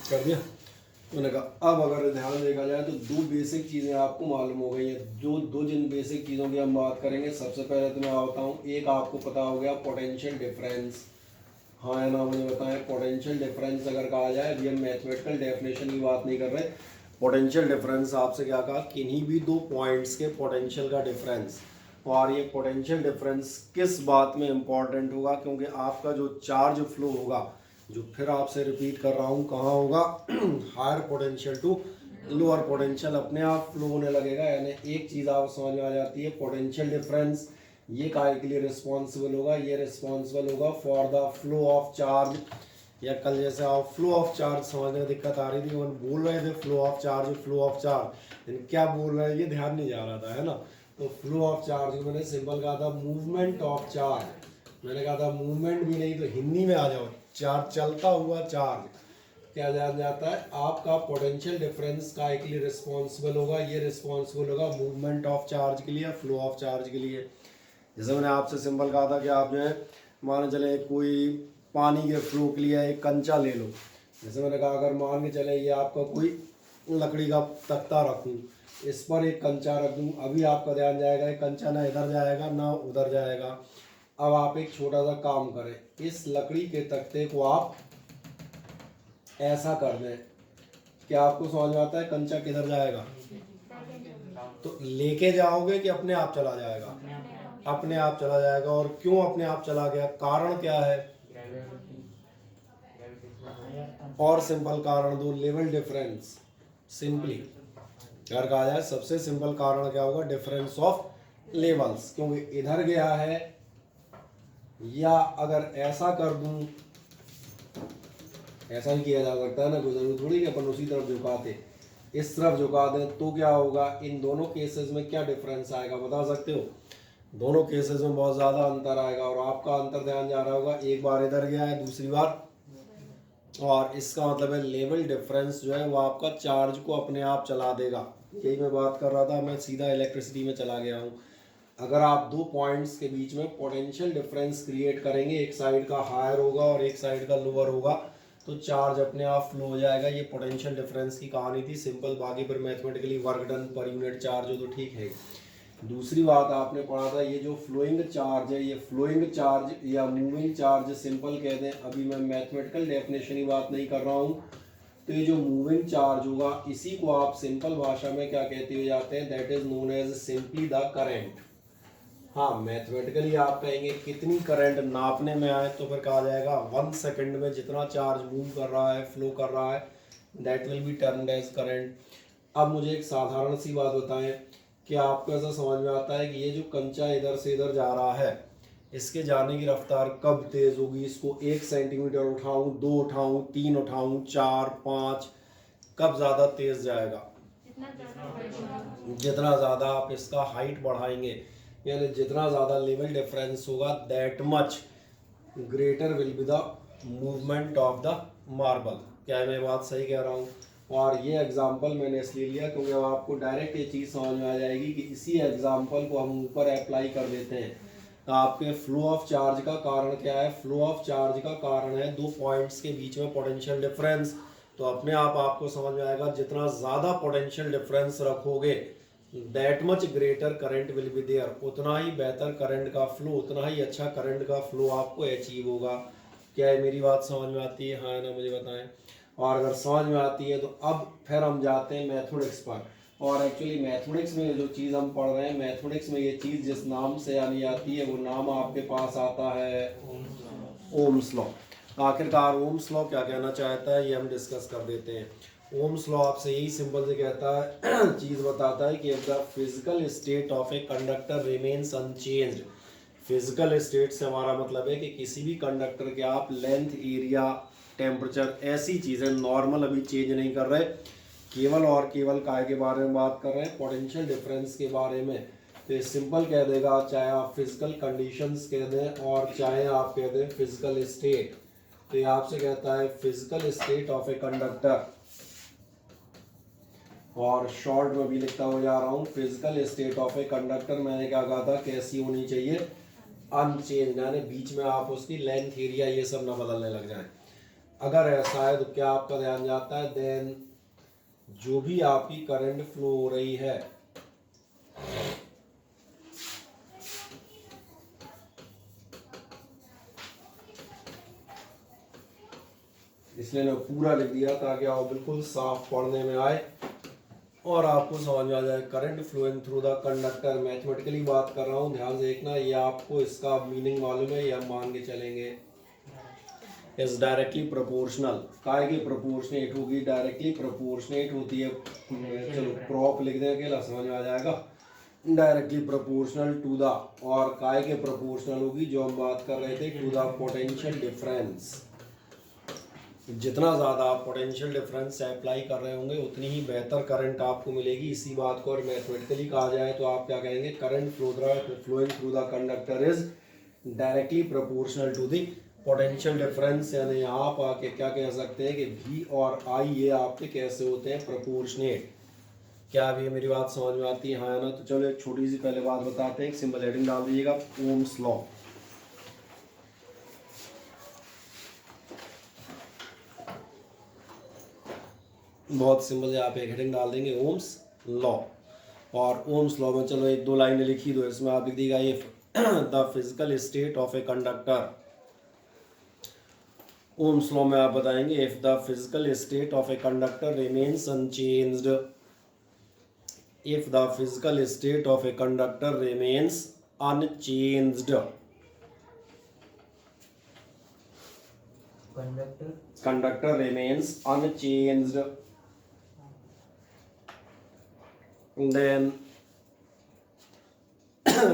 कर दिया। मैंने कहा अब अगर ध्यान देखा जाए तो दो बेसिक चीज़ें आपको मालूम हो गई हैं। जो जिन बेसिक चीज़ों की हम बात करेंगे, सबसे पहले तो मैं बताऊँ, एक आपको पता हो गया पोटेंशियल डिफरेंस। हाँ या ना मुझे बताएं, पोटेंशियल डिफरेंस अगर कहा जाए, अभी हम मैथमेटिकल डेफिनेशन की बात नहीं कर रहे। पोटेंशियल डिफरेंस आपसे क्या कहा, किन्हीं भी दो पॉइंट्स के पोटेंशियल का डिफरेंस। और ये पोटेंशियल डिफरेंस किस बात में इंपॉर्टेंट होगा, क्योंकि आपका जो चार्ज फ्लो होगा, जो फिर आपसे रिपीट कर रहा हूँ, कहाँ होगा, higher potential to lower potential अपने आप फ्लो होने लगेगा। यानी एक चीज़ आप समझ में आ जाती है, पोटेंशियल डिफरेंस ये काय के लिए रिस्पॉन्सिबल होगा, ये रिस्पॉन्सिबल होगा for the flow of charge. या कल जैसे आप फ्लो ऑफ चार्ज समझने में दिक्कत आ रही थी, वो बोल रहे थे flow of charge, flow of charge, क्या बोल रहे हैं ये ध्यान नहीं जा रहा था, है ना। तो फ्लो ऑफ चार्ज मैंने सिंपल कहा था मूवमेंट ऑफ चार्ज। मैंने कहा था मूवमेंट भी नहीं तो हिंदी में आ जाओ, चार्ज, चलता हुआ चार्ज। क्या जान जाता है, आपका पोटेंशियल डिफरेंस काय के लिए रिस्पॉन्सिबल होगा, ये रिस्पॉन्सिबल होगा मूवमेंट ऑफ चार्ज के लिए, फ्लो ऑफ चार्ज के लिए। जैसे मैंने आपसे सिंपल कहा था कि आप जो है मान चले कोई पानी के फ्लो के लिए एक कंचा ले लो। जैसे मैंने कहा अगर मान के चले ये आपका कोई लकड़ी का तख्ता रखूँ, इस पर एक कंचा रख दूँ, अभी आपका ध्यान जाएगा ये कंचा ना इधर जाएगा ना उधर जाएगा। अब आप एक छोटा सा काम करें, इस लकड़ी के तख्ते को आप ऐसा कर दें, क्या आपको समझ में आता है कंचा किधर जाएगा? तो लेके जाओगे कि अपने आप चला जाएगा? अपने आप चला जाएगा। और क्यों अपने आप चला गया, कारण क्या है? और सिंपल कारण दो, लेवल डिफरेंस। सिंपली अगर कहा जाए सबसे सिंपल कारण क्या होगा, डिफरेंस ऑफ लेवल्स। क्योंकि इधर गया है, या अगर ऐसा कर दूं, ऐसा ही किया जा सकता है ना, कोई जरूरी थोड़ी कि अपन उसी तरफ झुकाते, इस तरफ झुका दें तो क्या होगा, इन दोनों केसेस में क्या डिफरेंस आएगा बता सकते हो? दोनों केसेस में बहुत ज़्यादा अंतर आएगा। और आपका अंतर ध्यान जा रहा होगा, एक बार इधर गया है दूसरी बार, और इसका मतलब है लेवल डिफरेंस जो है वो आपका चार्ज को अपने आप चला देगा। यही मैं बात कर रहा था, मैं सीधा इलेक्ट्रिसिटी में चला गया हूँ। अगर आप दो पॉइंट्स के बीच में पोटेंशियल डिफरेंस क्रिएट करेंगे, एक साइड का हायर होगा और एक साइड का लोअर होगा, तो चार्ज अपने आप फ्लो हो जाएगा। ये पोटेंशियल डिफरेंस की कहानी थी सिंपल। बाकी पर mathematically work done per unit charge हो तो ठीक है। दूसरी बात आपने पढ़ा था, ये जो फ्लोइंग चार्ज है, ये फ्लोइंग चार्ज या मूविंग चार्ज सिंपल कह दें, अभी मैं मैथमेटिकल डेफिनेशन की बात नहीं कर रहा हूँ। तो ये जो मूविंग चार्ज होगा, इसी को आप सिंपल भाषा में क्या कहते हुए जाते हैं, that is known as simply the current. हाँ, मैथमेटिकली आप कहेंगे कितनी करंट नापने में आए, तो फिर कहा जाएगा 1 सेकंड में जितना चार्ज मूव कर रहा है, फ्लो कर रहा है, that will be termed as current. अब मुझे एक साधारण सी बात बताएं कि आपको ऐसा समझ में आता है कि ये जो कंचा इधर से इधर जा रहा है, इसके जाने की रफ्तार कब तेज होगी? इसको 1 सेंटीमीटर उठाऊं, 2 उठाऊं, 3 उठाऊं, 4, 5, कब ज़्यादा तेज जाएगा? जितना ज़्यादा आप इसका हाइट बढ़ाएंगे, यानी जितना ज़्यादा लेवल डिफरेंस होगा, that much greater will be the movement of the marble. क्या मैं बात सही कह रहा हूँ? और ये एग्जाम्पल मैंने इसलिए लिया क्योंकि अब आपको डायरेक्ट ये चीज़ समझ में आ जाएगी कि इसी एग्जाम्पल को हम ऊपर अप्लाई कर देते हैं। तो आपके फ्लो ऑफ चार्ज का कारण क्या है? फ्लो ऑफ चार्ज का कारण है दो पॉइंट्स के बीच में पोटेंशियल डिफरेंस। तो अपने आप आपको समझ में आएगा, जितना ज़्यादा पोटेंशियल डिफरेंस रखोगे, that much greater current will be there, उतना ही बेहतर करंट का फ्लो, उतना ही अच्छा करंट का फ्लो आपको अचीव होगा। क्या है मेरी बात समझ में आती है? हाँ ना, मुझे बताएं। और अगर समझ में आती है तो अब फिर हम जाते हैं मैथमेटिक्स पर। और एक्चुअली मैथमेटिक्स में जो चीज़ हम पढ़ रहे हैं, मैथमेटिक्स में ये चीज़ जिस नाम से आनी आती है वो नाम आपके पास आता है ओम्स लॉ। आखिरकार ओम्स लॉ क्या कहना चाहता है ये हम डिस्कस कर देते हैं। ओम्स लॉ आपसे यही सिंपल से कहता है चीज़ बताता है कि the physical state of a conductor remains unchanged. Physical state से हमारा मतलब है कि किसी भी कंडक्टर के आप लेंथ, एरिया, टेम्परेचर, ऐसी चीज़ें नॉर्मल अभी चेंज नहीं कर रहे, केवल और केवल काय के बारे में बात कर रहे हैं, पोटेंशियल डिफरेंस के बारे में। तो ये सिंपल कह देगा, चाहे आप फिजिकल कंडीशंस कह दें और चाहे आप कह दें फिजिकल स्टेट। तो ये आपसे कहता है physical state of a conductor, और शॉर्ट में भी लिखता हुआ जा रहा हूँ, physical state of a conductor मैंने क्या कहा था, कैसी होनी चाहिए? अनचेंज, यानी बीच में आप उसकी लेंथ, एरिया ये सब ना बदलने लग जाए। अगर ऐसा है तो क्या आपका ध्यान जाता है, देन जो भी आपकी करंट फ्लो हो रही है इसलिए मैं पूरा लिख दिया ताकि आप बिल्कुल साफ पढ़ने में आए और आपको समझ में आ जाए। Current flowing through the conductor, mathematically बात कर रहा हूँ, ध्यान से देखना, ये आपको इसका मीनिंग मालूम है, ये हम मान के चलेंगे। इज डायरेक्टली प्रोपोर्शनल, काय की प्रोपोर्शनेट होगी, डायरेक्टली प्रोपोर्शनेट होती है, चलो प्रॉप लिख दें, अकेला समझ में आ जाएगा। डायरेक्टली प्रोपोर्शनल टू द, और काय के प्रोपोर्शनल होगी जो हम बात कर रहे थे, टू द पोटेंशियल डिफरेंस। जितना ज़्यादा आप पोटेंशियल डिफरेंस अप्लाई कर रहे होंगे उतनी ही बेहतर करंट आपको मिलेगी। इसी बात को और मैथमेटिकली कहा जाए तो आप क्या कहेंगे, current flowing through the conductor is directly proportional to the potential difference. यानी आप आके क्या कह सकते हैं कि V और I ये आपके कैसे होते हैं, प्रोपोर्शनेट। क्या अभी मेरी बात समझ में आती है, हाँ या ना? तो चलो एक छोटी सी पहले बात बताते हैं, एक सिंपल हेडिंग डाल दीजिएगा, ओम्स लॉ। बहुत सिंपल है, आप एक हेडिंग डाल देंगे ओम्स लॉ। और ओम्स लॉ में चलो एक दो लाइनें लिखी दो, इसमें आप लिख दीजिएगा if the physical state of a conductor. Ohm's law में आप बताएंगे if the physical state of a conductor remains unchanged, if the physical state of a conductor remains unchanged, conductor remains unchanged, then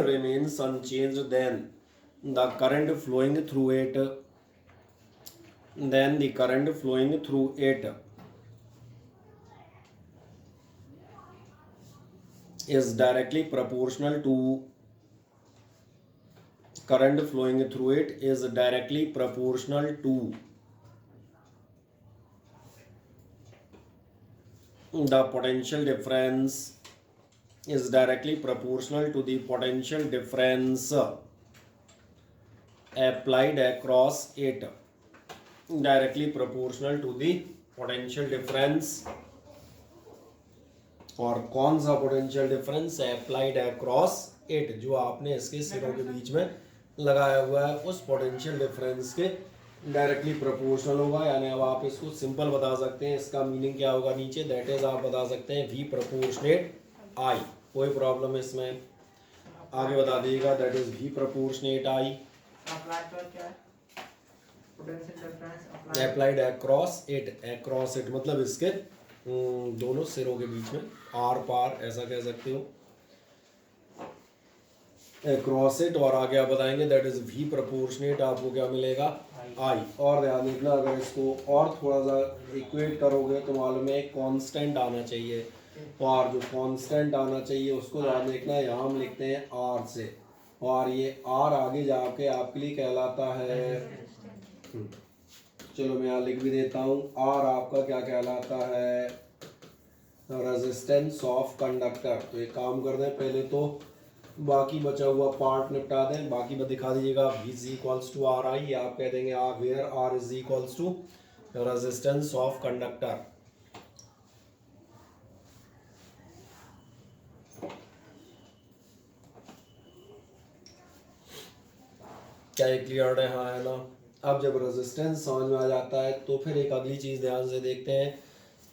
remains unchanged, then the current flowing through it, then the current flowing through it is directly proportional to, current flowing through it is directly proportional to the potential difference, is directly proportional to the potential difference applied across it, directly proportional to the potential difference। और कौन सा potential difference, applied across it, जो आपने इसके सिरों के बीच में लगाया हुआ है उस पोटेंशियल डिफरेंस के डायरेक्टली प्रोपोर्शनल होगा। यानी अब आप इसको सिंपल बता सकते हैं, इसका मीनिंग क्या होगा नीचे, दैट इज आप बता सकते हैं V प्रोपोर्शनेट I। कोई प्रॉब्लम है इसमें, आगे बता दीजिएगा, that is V proportionate I applied across it, across it मतलब इसके दोनों सिरों के बीच में, आर पार ऐसा कह सकते हो, अक्रॉस इट। और आगे आप बताएंगे दैट इज V प्रोपोर्शनेट, आपको क्या मिलेगा, I। और ध्यान देखना, अगर इसको और थोड़ा सा इक्वेट करोगे तो मालूम है कांस्टेंट आना चाहिए, और जो कांस्टेंट आना चाहिए उसको ध्यान देखना, यहाँ हम लिखते हैं R से, और ये R आगे जाके आपके लिए कहलाता है, चलो मैं यहाँ लिख भी देता हूँ, R आपका क्या कहलाता है, रेजिस्टेंस ऑफ कंडक्टर। तो एक काम कर दें, पहले तो बाकी बचा हुआ पार्ट निपटा दें, बाकी बस दिखा दीजिएगा, V is equals to R I, आप कह देंगे where R is equals to resistance of conductor. क्या ये क्लियर है, हाँ है ना? अब जब रेजिस्टेंस समझ में आ जाता है तो फिर एक अगली चीज़ ध्यान से देखते हैं,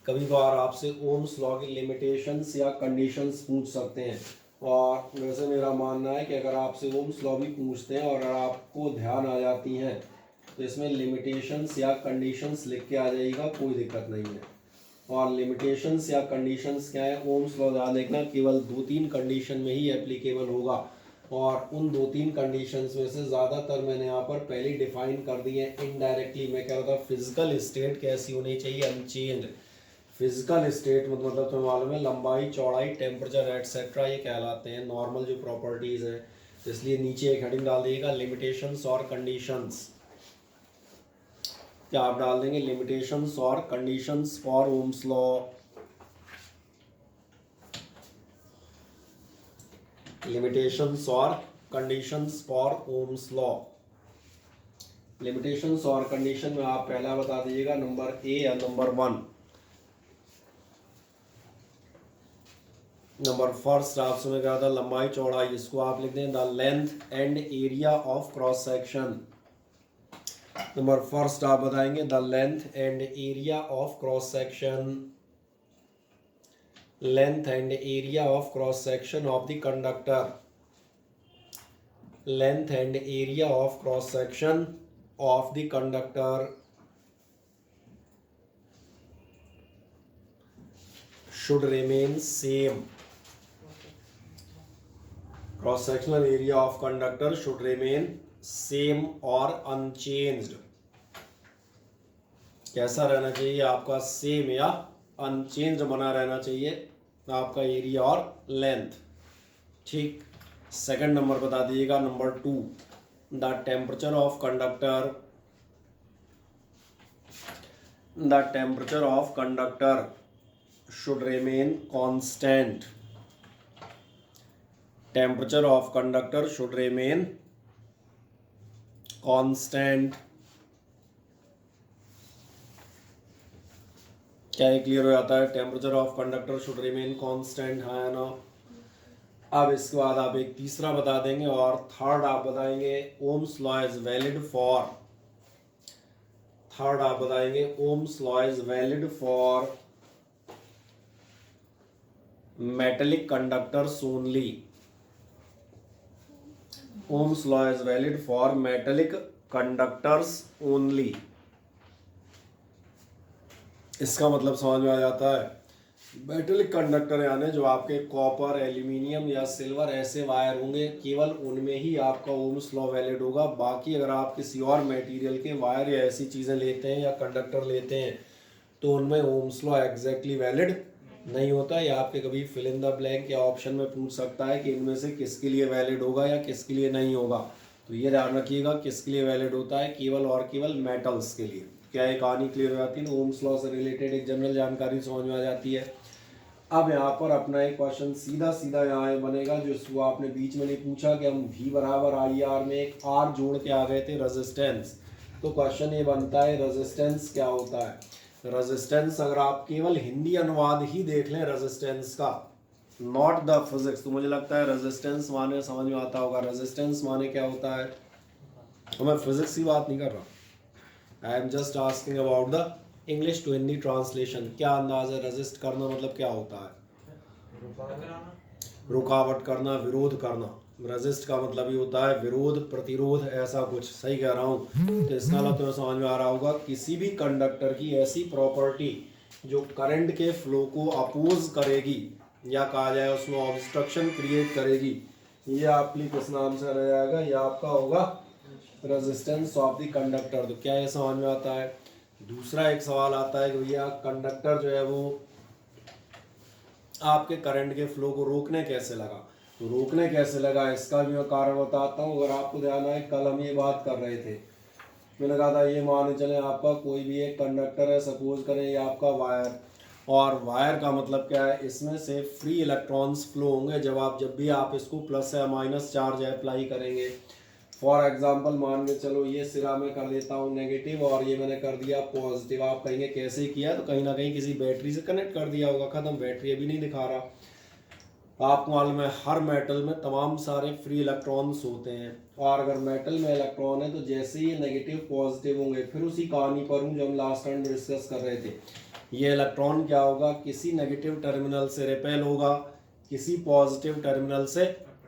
कभी कभार आपसे ओम्स लॉ की लिमिटेशंस या कंडीशंस पूछ सकते हैं, और वैसे मेरा मानना है कि अगर आपसे ओम्स लॉ भी पूछते हैं और अगर आपको ध्यान आ जाती हैं तो इसमें लिमिटेशंस या कंडीशंस लिख के आ जाइएगा, कोई दिक्कत नहीं है। और लिमिटेशंस या कंडीशंस क्या है, ओम्स लॉ ध्यान देखना केवल 2-3 कंडीशन में ही एप्लीकेबल होगा, और उन 2-3 कंडीशंस में से ज़्यादातर मैंने यहाँ पर पहले ही डिफाइन कर दी है इनडायरेक्टली। मैं कह रहा था फिजिकल स्टेट कैसी होनी चाहिए, अनचेंज्ड। फिजिकल स्टेट मतलब तुम्हें मालूम है लंबाई, चौड़ाई, टेम्परेचर एटसेट्रा ये कहलाते हैं नॉर्मल जो प्रॉपर्टीज़ हैं। इसलिए नीचे एक हेडिंग डाल दीजिएगा, लिमिटेशंस और कंडीशंस। क्या आप डाल देंगे, लिमिटेशंस और conditions for Ohm's law. Limitations और conditions for Ohm's law. Limitations और कंडीशन में आप पहला बता दीजिएगा, नंबर ए या नंबर 1। नंबर फर्स्ट ऑप्शन में क्या था, लंबाई चौड़ाई, इसको आप लिख दें the length and area of cross section. Number first आप बताएंगे the length and area of cross section, length and area of cross section of the conductor, length and area of cross section of the conductor should remain same. Cross sectional area of conductor should remain same or unchanged. कैसा रहना चाहिए आपका, same या unchange बना रहना चाहिए आपका area और लेंथ। ठीक, सेकंड नंबर बता दीजिएगा, number 2, the temperature of conductor, the temperature of conductor should remain constant. Temperature of conductor should remain constant. क्या ये क्लियर हो जाता है, temperature of conductor should remain constant, हाँ या ना। अब इसके बाद आप एक तीसरा बता देंगे और थर्ड आप बताएंगे Ohm's law is valid for, third आप बताएंगे Ohm's law is valid for metallic conductors only. Ohm's law is valid for metallic conductors only. इसका मतलब समझ में आ जाता है, मेटेलिक कंडक्टर यानी जो आपके कॉपर, एल्यूमिनियम या सिल्वर ऐसे वायर होंगे, केवल उनमें ही आपका ओम्स लॉ वैलिड होगा। बाकी अगर आप किसी और मटेरियल के वायर या ऐसी चीज़ें लेते हैं या कंडक्टर लेते हैं तो उनमें ओम्स लॉ एग्जैक्टली वैलिड नहीं होता। या आपके कभी फिल इन द ब्लैंक या ऑप्शन में पूछ सकता है कि इनमें से किसके लिए वैलिड होगा या किसके लिए नहीं होगा, तो ये ध्यान रखिएगा किसके लिए वैलिड होता है, केवल और केवल मेटल्स के लिए। क्या एक कहानी क्लियर हो जाती है, ओम्स लॉ से रिलेटेड एक जनरल जानकारी समझ में आ जाती है। अब यहाँ पर अपना एक क्वेश्चन सीधा सीधा यहाँ बनेगा, जो आपने बीच में नहीं पूछा कि हम V बराबर IR में एक R जोड़ के आ गए थे रेजिस्टेंस, तो क्वेश्चन ये बनता है रेजिस्टेंस क्या होता है। रेजिस्टेंस अगर आप केवल हिंदी अनुवाद ही देख लें रेजिस्टेंस का, नॉट द फिजिक्स, तो मुझे लगता है रेजिस्टेंस माने समझ में आता होगा। रेजिस्टेंस माने क्या होता है, तो मैं फिजिक्स की बात नहीं कर रहा, I am just asking about the English to Hindi translation. क्या अंदाज है, रेजिस्ट करना मतलब क्या होता है, रुकावट करना, विरोध करना। रेजिस्ट का मतलब ही होता है विरोध, प्रतिरोध, ऐसा कुछ, सही कह रहा हूँ। तो इसका मतलब तो समझ में आ रहा होगा, किसी भी कंडक्टर की ऐसी प्रॉपर्टी जो करंट के फ्लो को अपोज करेगी या कहा जाए उसमें ऑब्स्ट्रक्शन क्रिएट करेगी, ये आपकी किस नाम से रह जाएगा, ये आपका होगा रेजिस्टेंस ऑफ द कंडक्टर। तो क्या ये समझ में आता है। दूसरा एक सवाल आता है कि भैया कंडक्टर जो है वो आपके करंट के फ्लो को रोकने कैसे लगा, तो रोकने कैसे लगा इसका भी मैं कारण बताता हूँ। अगर आपको ध्यान आए, कल हम ये बात कर रहे थे, मैंने कहा था ये मान चले आपका कोई भी एक कंडक्टर है, सपोज करें ये आपका वायर, और वायर का मतलब क्या है, इसमें से फ्री इलेक्ट्रॉन्स फ्लो होंगे जब भी आप इसको प्लस या माइनस चार्ज अप्लाई करेंगे। फॉर एग्जांपल मान के चलो ये सिरा में कर देता हूँ नेगेटिव और ये मैंने कर दिया पॉजिटिव। आप कहेंगे कैसे किया, तो कहीं ना कहीं किसी बैटरी से कनेक्ट कर दिया होगा, खत्म, बैटरी अभी नहीं दिखा रहा। आपको मालूम है हर मेटल में तमाम सारे फ्री इलेक्ट्रॉन्स होते हैं, और अगर मेटल में इलेक्ट्रॉन है तो जैसे ही नेगेटिव पॉजिटिव होंगे, फिर उसी कहानी पर हूँ जो हम लास्ट टाइम डिस्कस कर रहे थे, ये इलेक्ट्रॉन क्या होगा, किसी नेगेटिव टर्मिनल से रिपेल होगा, किसी पॉजिटिव टर्मिनल से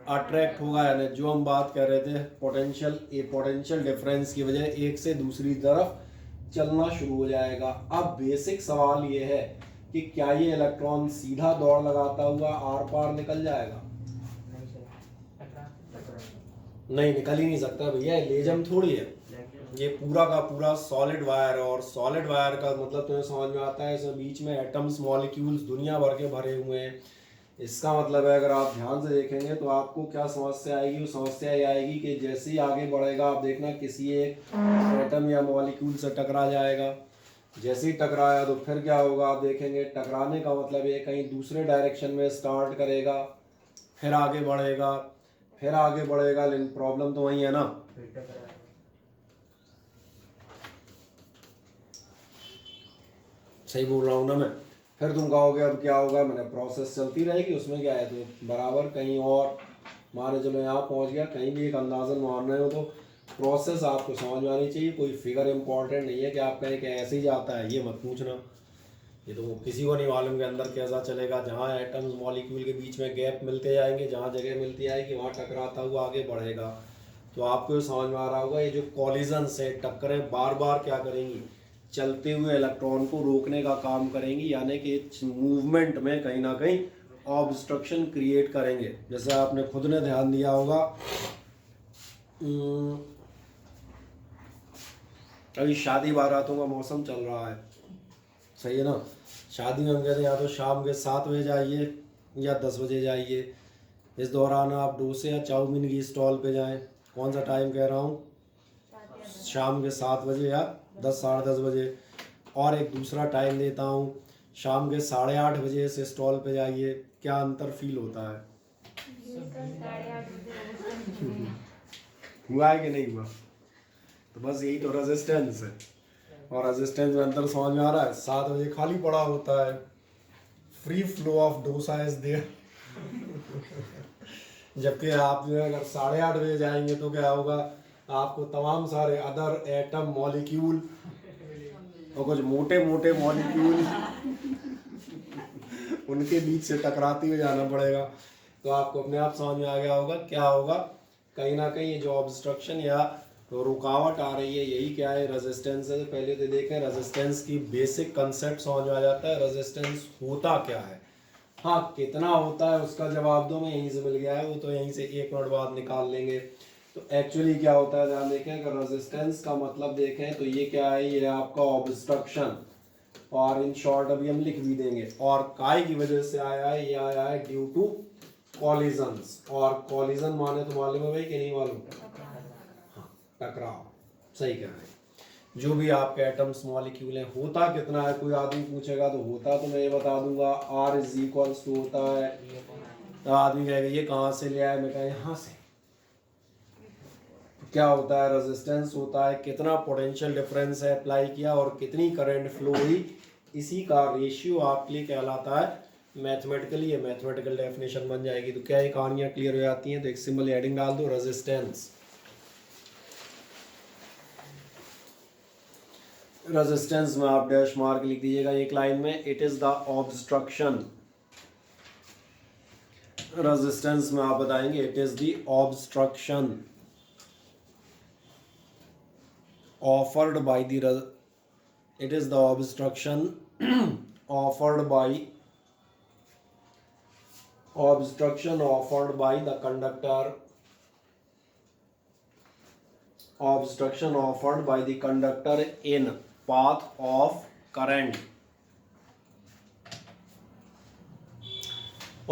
अट्रैक्ट होगा। यानी जो हम बात कर रहे थे पोटेंशियल डिफरेंस की वजह एक से दूसरी तरफ चलना शुरू हो जाएगा। अब बेसिक सवाल ये है कि क्या ये इलेक्ट्रॉन सीधा दौड़ लगाता हुआ आर पार निकल जाएगा, नहीं निकल ही नहीं सकता भैया, लेजम थोड़ी है, ये पूरा का पूरा सॉलिड वायर है। और सॉलिड वायर का मतलब तुम्हें समझ में आता है, इसमें बीच में एटम्स मॉलिक्यूल्स दुनिया भर के भरे हुए हैं। इसका मतलब है अगर आप ध्यान से देखेंगे तो आपको क्या समस्या आएगी, वो समस्या ये आएगी कि जैसे ही आगे बढ़ेगा आप देखना किसी एक एटम या मॉलिक्यूल से टकरा जाएगा। जैसे ही टकराया तो फिर क्या होगा, आप देखेंगे टकराने का मतलब ये कहीं दूसरे डायरेक्शन में स्टार्ट करेगा, फिर आगे बढ़ेगा, लेकिन प्रॉब्लम तो वही है ना, सही बोल रहा हूँ ना मैं? फिर तुम कहोगे अब क्या होगा, मैंने प्रोसेस चलती रहेगी, उसमें क्या है, तो बराबर कहीं और माने चलो यहाँ पहुँच गया, कहीं भी एक अंदाजन मान रहे हो तो प्रोसेस आपको समझ में आनी चाहिए। कोई फिगर इंपॉर्टेंट नहीं है कि आप कहें कि ऐसे ही जाता है, ये मत पूछना। ये तो किसी को नहीं मालूम के अंदर कैसा चलेगा। जहाँ एटम्स मॉलिक्यूल के बीच में गैप मिलते जाएंगे, जहाँ जगह मिलती आएगी वहाँ टकराता हुआ आगे बढ़ेगा। तो आपको समझ में आ रहा होगा, ये जो कॉलिजन से टक्करें बार बार क्या करेंगी, चलते हुए इलेक्ट्रॉन को रोकने का काम करेंगी, यानी कि मूवमेंट में कहीं ना कहीं ऑब्स्ट्रक्शन क्रिएट करेंगे। जैसे आपने खुद ने ध्यान दिया होगा, अभी शादी बारातों का मौसम चल रहा है, सही है ना? शादी में हम कहते हैं या तो शाम के 7 बजे जाइए या 10 बजे जाइए। इस दौरान आप डोसे या चाउमीन की स्टॉल पे जाएं। कौन सा टाइम कह रहा हूँ? शाम के 7 बजे या 10 साढ़े 10 बजे। और एक दूसरा टाइम देता हूँ, शाम के 8:30 बजे से स्टॉल पे जाइए। क्या अंतर फील होता है? हुआ है कि नहीं हुआ? तो बस यही तो रेजिस्टेंस है। और रेजिस्टेंस में अंतर समझ में आ रहा है? 7 बजे खाली पड़ा होता है, free flow of dosa is there. जबकि आप जो है अगर 8:30 बजे जाएंगे तो क्या होगा, आपको तमाम सारे अदर एटम मॉलिक्यूल और कुछ मोटे मोटे मॉलिक्यूल उनके बीच से टकराते हुए जाना पड़ेगा। तो आपको अपने आप समझ में आ गया होगा क्या होगा। कहीं ना कहीं ये जो ऑब्स्ट्रक्शन या तो रुकावट आ रही है, यही क्या है, रेजिस्टेंस है। पहले तो देखें रेजिस्टेंस की बेसिक कंसेप्ट समझ में आ जाता है। रेजिस्टेंस होता क्या है, हाँ कितना होता है उसका जवाब दो, मैं यहीं से मिल गया है, वो तो यहीं से 1 मिनट बाद निकाल लेंगे। तो एक्चुअली क्या होता है ध्यान देखें, अगर रेजिस्टेंस का मतलब देखें तो ये क्या है, ये आपका ऑब्स्ट्रक्शन, और इन शॉर्ट अभी हम लिख भी देंगे। और काय की वजह से आया है, ये आया है ड्यू टू कॉलिजन्स। और कॉलिजन माने तो मालूम है भाई कि नहीं मालूम? हाँ, टकराव, सही कह रहे हैं। जो भी आपके एटम्स मॉलिक्यूल हैं, होता कितना है, कोई आदमी पूछेगा तो होता तो मैं ये बता दूंगा, R इज इक्वल्स टू होता है, तो आदमी कहेगा ये कहाँ से ले आया, मैं कहा यहाँ से। क्या होता है, रेजिस्टेंस होता है कितना पोटेंशियल डिफरेंस है अप्लाई किया और कितनी करंट फ्लो हुई, इसी का रेशियो आपके लिए कहलाता है मैथमेटिकली। ये मैथमेटिकल डेफिनेशन बन जाएगी। तो क्या ये कहानियाँ क्लियर हो जाती हैं? तो एक सिंपल हेडिंग डाल दो, रेजिस्टेंस। रेजिस्टेंस में आप डैश मार्क लिख दीजिएगा एक लाइन में, it is the obstruction. Resistance में आप बताएंगे it is the obstruction offered by the it is the obstruction offered by the conductor, obstruction offered by the conductor in path of current,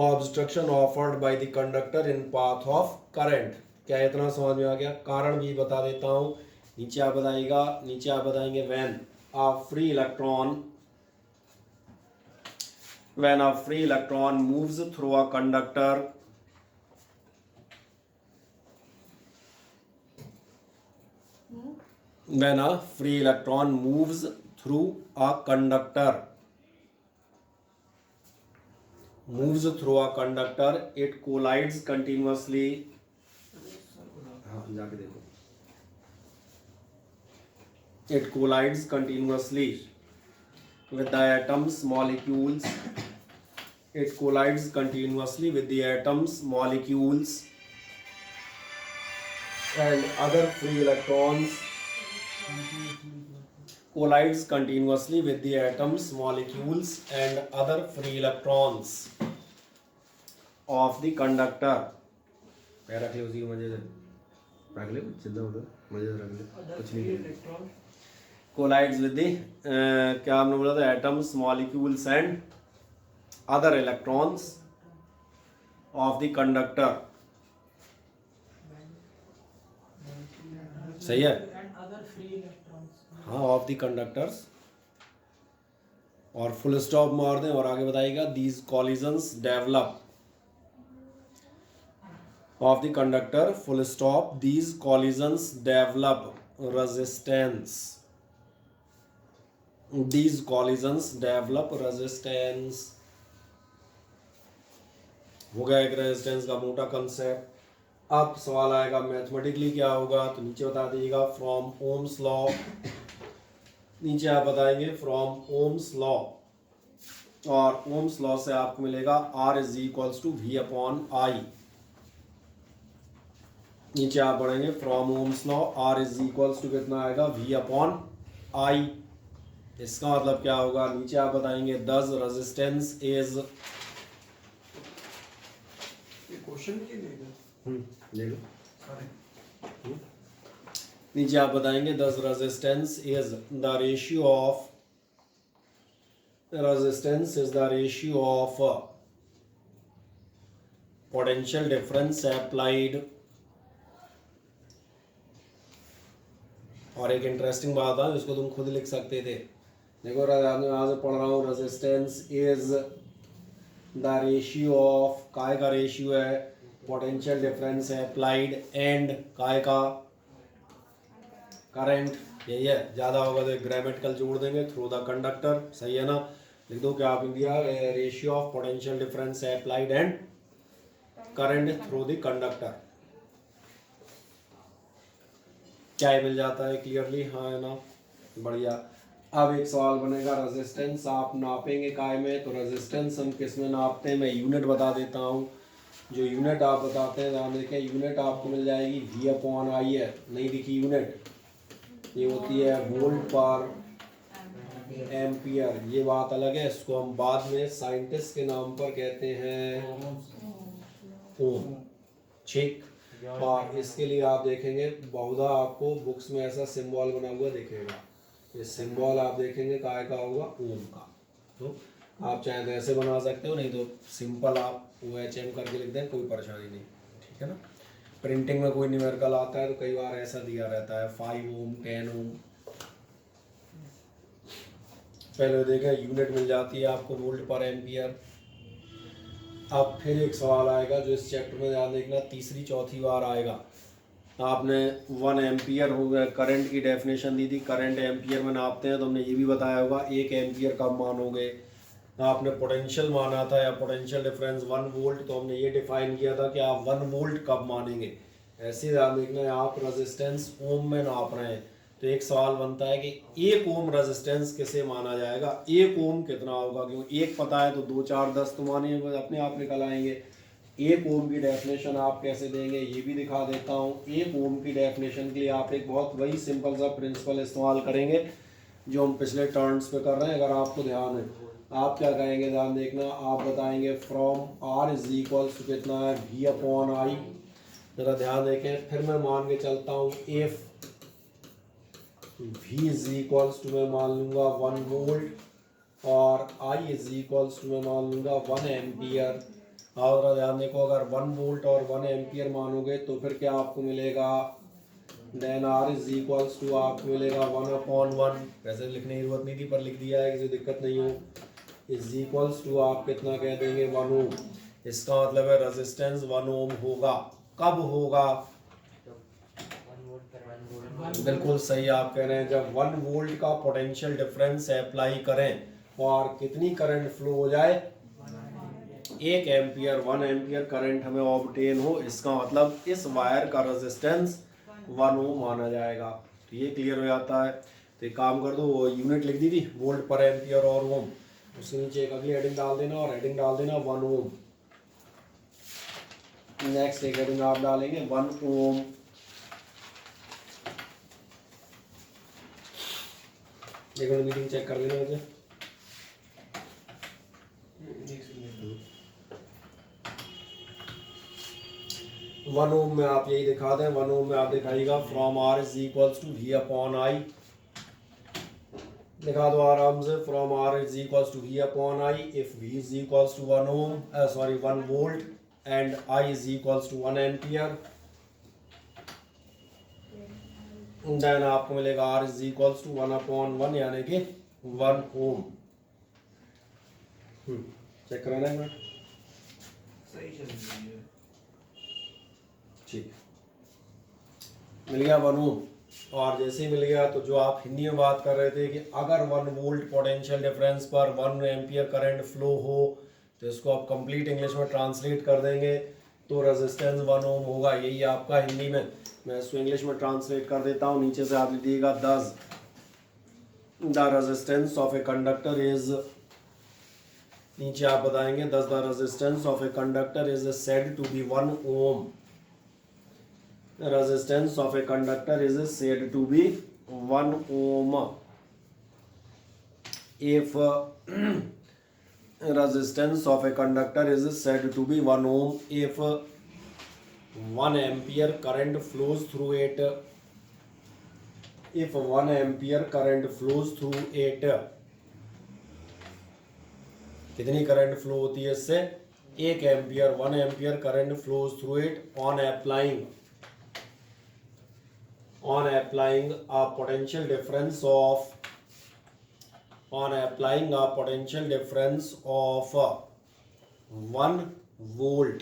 obstruction offered by the conductor in path of current। क्या इतना समझ में आ गया? कारण भी बता देता हूँ, नीचे आप बताएंगे when a free electron moves through a conductor, when a free electron moves through a conductor, it collides continuously, हाँ जाके देखो, it collides continuously with the atoms molecules, it collides continuously with the atoms molecules and other free electrons, collides continuously with the atoms molecules and other free electrons of the conductor। रख ले उसी को मजे से रख ले, चिंता मत, मजे से रख ले, कुछ नहीं। collides with the क्या हमने बोला था, atoms molecules and other electrons of the conductor, सही है? हाँ, ऑफ द कंडक्टर्स, और फुल स्टॉप मार दें और आगे बताइएगा these collisions develop, of the conductor full stop, these collisions develop resistance, these collisions develop resistance। हो गया एक रेजिस्टेंस का मोटा कंसेप्ट। अब सवाल आएगा मैथमेटिकली क्या होगा, तो नीचे बता दीजिएगा फ्रॉम ओम्स लॉ, नीचे आप बताएंगे फ्रॉम ओम्स लॉ, और ओम्स लॉ से आपको मिलेगा R is equals to V upon I. नीचे आप पढ़ेंगे from Ohm's law R is equals to कितना आएगा, V अपॉन आई। इसका मतलब क्या होगा, नीचे आप बताएंगे दस रेजिस्टेंस इज, क्वेश्चन के लिए ले लो। नीचे आप बताएंगे दस resistance is the ratio of, resistance is the ratio of potential difference applied। और एक इंटरेस्टिंग बात है जिसको तुम खुद लिख सकते थे, देखो यहाँ से पढ़ रहा हूँ, resistance is the ratio of, काय का रेशियो है, पोटेंशियल डिफरेंस अप्लाइड एंड काय का, करंट। यही है, ज़्यादा होगा तो ग्रामेटिकल जोड़ देंगे, थ्रू द कंडक्टर, सही है ना। लिख दो क्या आप दिया, ratio of potential difference applied and current through the conductor. क्या मिल जाता है क्लियरली, हाँ है ना, बढ़िया। अब एक सवाल बनेगा, रेजिस्टेंस आप नापेंगे काय में, तो रेजिस्टेंस हम किस में नापते हैं, मैं यूनिट बता देता हूँ। जो यूनिट आप बताते हैं ध्यान देखें, यूनिट आपको मिल जाएगी V अपॉन आई है, नहीं दिखी यूनिट, ये होती है वोल्ट पर एम्पियर। ये बात अलग है, इसको हम बाद में साइंटिस्ट के नाम पर कहते हैं ओम, ठीक। और इसके लिए आप देखेंगे बहुधा आपको बुक्स में ऐसा सिंबल बना हुआ दिखेगा, ये सिंबल आप देखेंगे काय का होगा, ओम का। तो आप चाहे तो ऐसे बना सकते हो, नहीं तो सिंपल आप OHM करके लिख दें, कोई परेशानी नहीं, ठीक है ना। प्रिंटिंग में कोई न्यूमेरिकल आता है तो कई बार ऐसा दिया रहता है 5 ओम 10 ओम। पहले देखें यूनिट मिल जाती है आपको वोल्ट पर एम्पियर। अब फिर एक सवाल आएगा जो इस चैप्टर में ध्यान देखना, तीसरी चौथी बार आएगा। आपने 1 एम्पियर हो गया, करंट की डेफिनेशन दी थी, करंट एम्पियर में नापते हैं, तो हमने ये भी बताया होगा 1 एम्पियर कब मानोगे। आपने पोटेंशियल माना था या पोटेंशियल डिफरेंस 1 वोल्ट, तो हमने ये डिफाइन किया था कि आप 1 वोल्ट कब मानेंगे। ऐसे ध्यान देखना है, आप रेजिस्टेंस ओम में नाप रहे हैं, तो एक सवाल बनता है कि 1 ओम रेजिस्टेंस किसे माना जाएगा, 1 ओम कितना होगा, क्योंकि 1 पता है तो 2 4 10 तो मानिए अपने आप निकल आएंगे। 1 ओम की डेफिनेशन आप कैसे देंगे ये भी दिखा देता हूँ। 1 ओम की डेफिनेशन के लिए आप एक बहुत वही सिंपल सा प्रिंसिपल इस्तेमाल करेंगे जो हम पिछले टर्न्स पे कर रहे हैं। अगर आपको ध्यान है, आप क्या कहेंगे ध्यान देखना, आप बताएंगे from R is equals to कितना है, V अपॉन आई। जरा ध्यान देखें, फिर मैं मान के चलता हूँ if V is equals to मैं मान लूँगा 1 वोल्ट और I इज इक्वल्स टू मैं मान लूँगा 1 एम्पियर। और ध्यान देखो, अगर 1 वोल्ट और 1 एम्पियर मानोगे तो फिर क्या आपको मिलेगा, then R is equals to आपको मिलेगा 1 अपॉन 1। वैसे लिखने की जरूरत नहीं थी पर लिख दिया है, किसी दिक्कत नहीं हो। इज इक्वल्स टू आप कितना कह देंगे, 1 ओम। इसका मतलब है रेजिस्टेंस 1 ओम होगा। कब होगा, बिल्कुल सही आप कह रहे हैं, जब 1 वोल्ट का पोटेंशियल डिफरेंस अप्लाई करें और कितनी करंट फ्लो हो जाए, 1 एम्पियर, 1 एम्पियर करंट हमें ऑब्टेन हो, इसका मतलब इस वायर का रेजिस्टेंस 1 ओम माना जाएगा। तो ये क्लियर हो जाता है। तो एक काम कर दो, वो यूनिट लिख दी थी वोल्ट पर एम्पियर और ओम, उसके नीचे एक अगली हेडिंग डाल देना और हेडिंग डाल देना 1 ओम। नेक्स्ट एक हेडिंग आप डालेंगे 1 ओम। एक मिनट मीटिंग चेक कर लेना मुझे। वन ओम में आप यही दिखा दें, 1 ओम में आप दिखाइएगा from R is equals to V upon I. दिखा दो आराम से, from R is equals to V upon I if V is equals to 1 ohm, sorry 1 volt and I is equals to 1 ampere. Then आपको मिलेगा R is equals to 1 upon 1 यानी कि 1 ओम। Check कराना है, सही चल रही है, ठीक, मिल गया 1 ओम। और जैसे ही मिल गया तो जो आप हिंदी में बात कर रहे थे कि अगर 1 वोल्ट पोटेंशियल डिफरेंस पर 1 एम्पियर करंट फ्लो हो तो इसको आप कंप्लीट इंग्लिश में ट्रांसलेट कर देंगे तो रेजिस्टेंस 1 ओम होगा। यही आपका हिंदी में, मैं इसको इंग्लिश में ट्रांसलेट कर देता हूँ। नीचे से आप लिखिएगा the resistance of a conductor is, नीचे आप बताएंगे the resistance of a conductor is said to be 1 ohm. Resistance of a conductor is said to be 1 ohm if resistance of a conductor is said to be 1 ohm if 1 ampere current flows through it, if 1 ampere current flows through it, कितनी current flow होती है इससे? 1 ampere, 1 ampere current flows through it on applying a potential difference of 1 volt,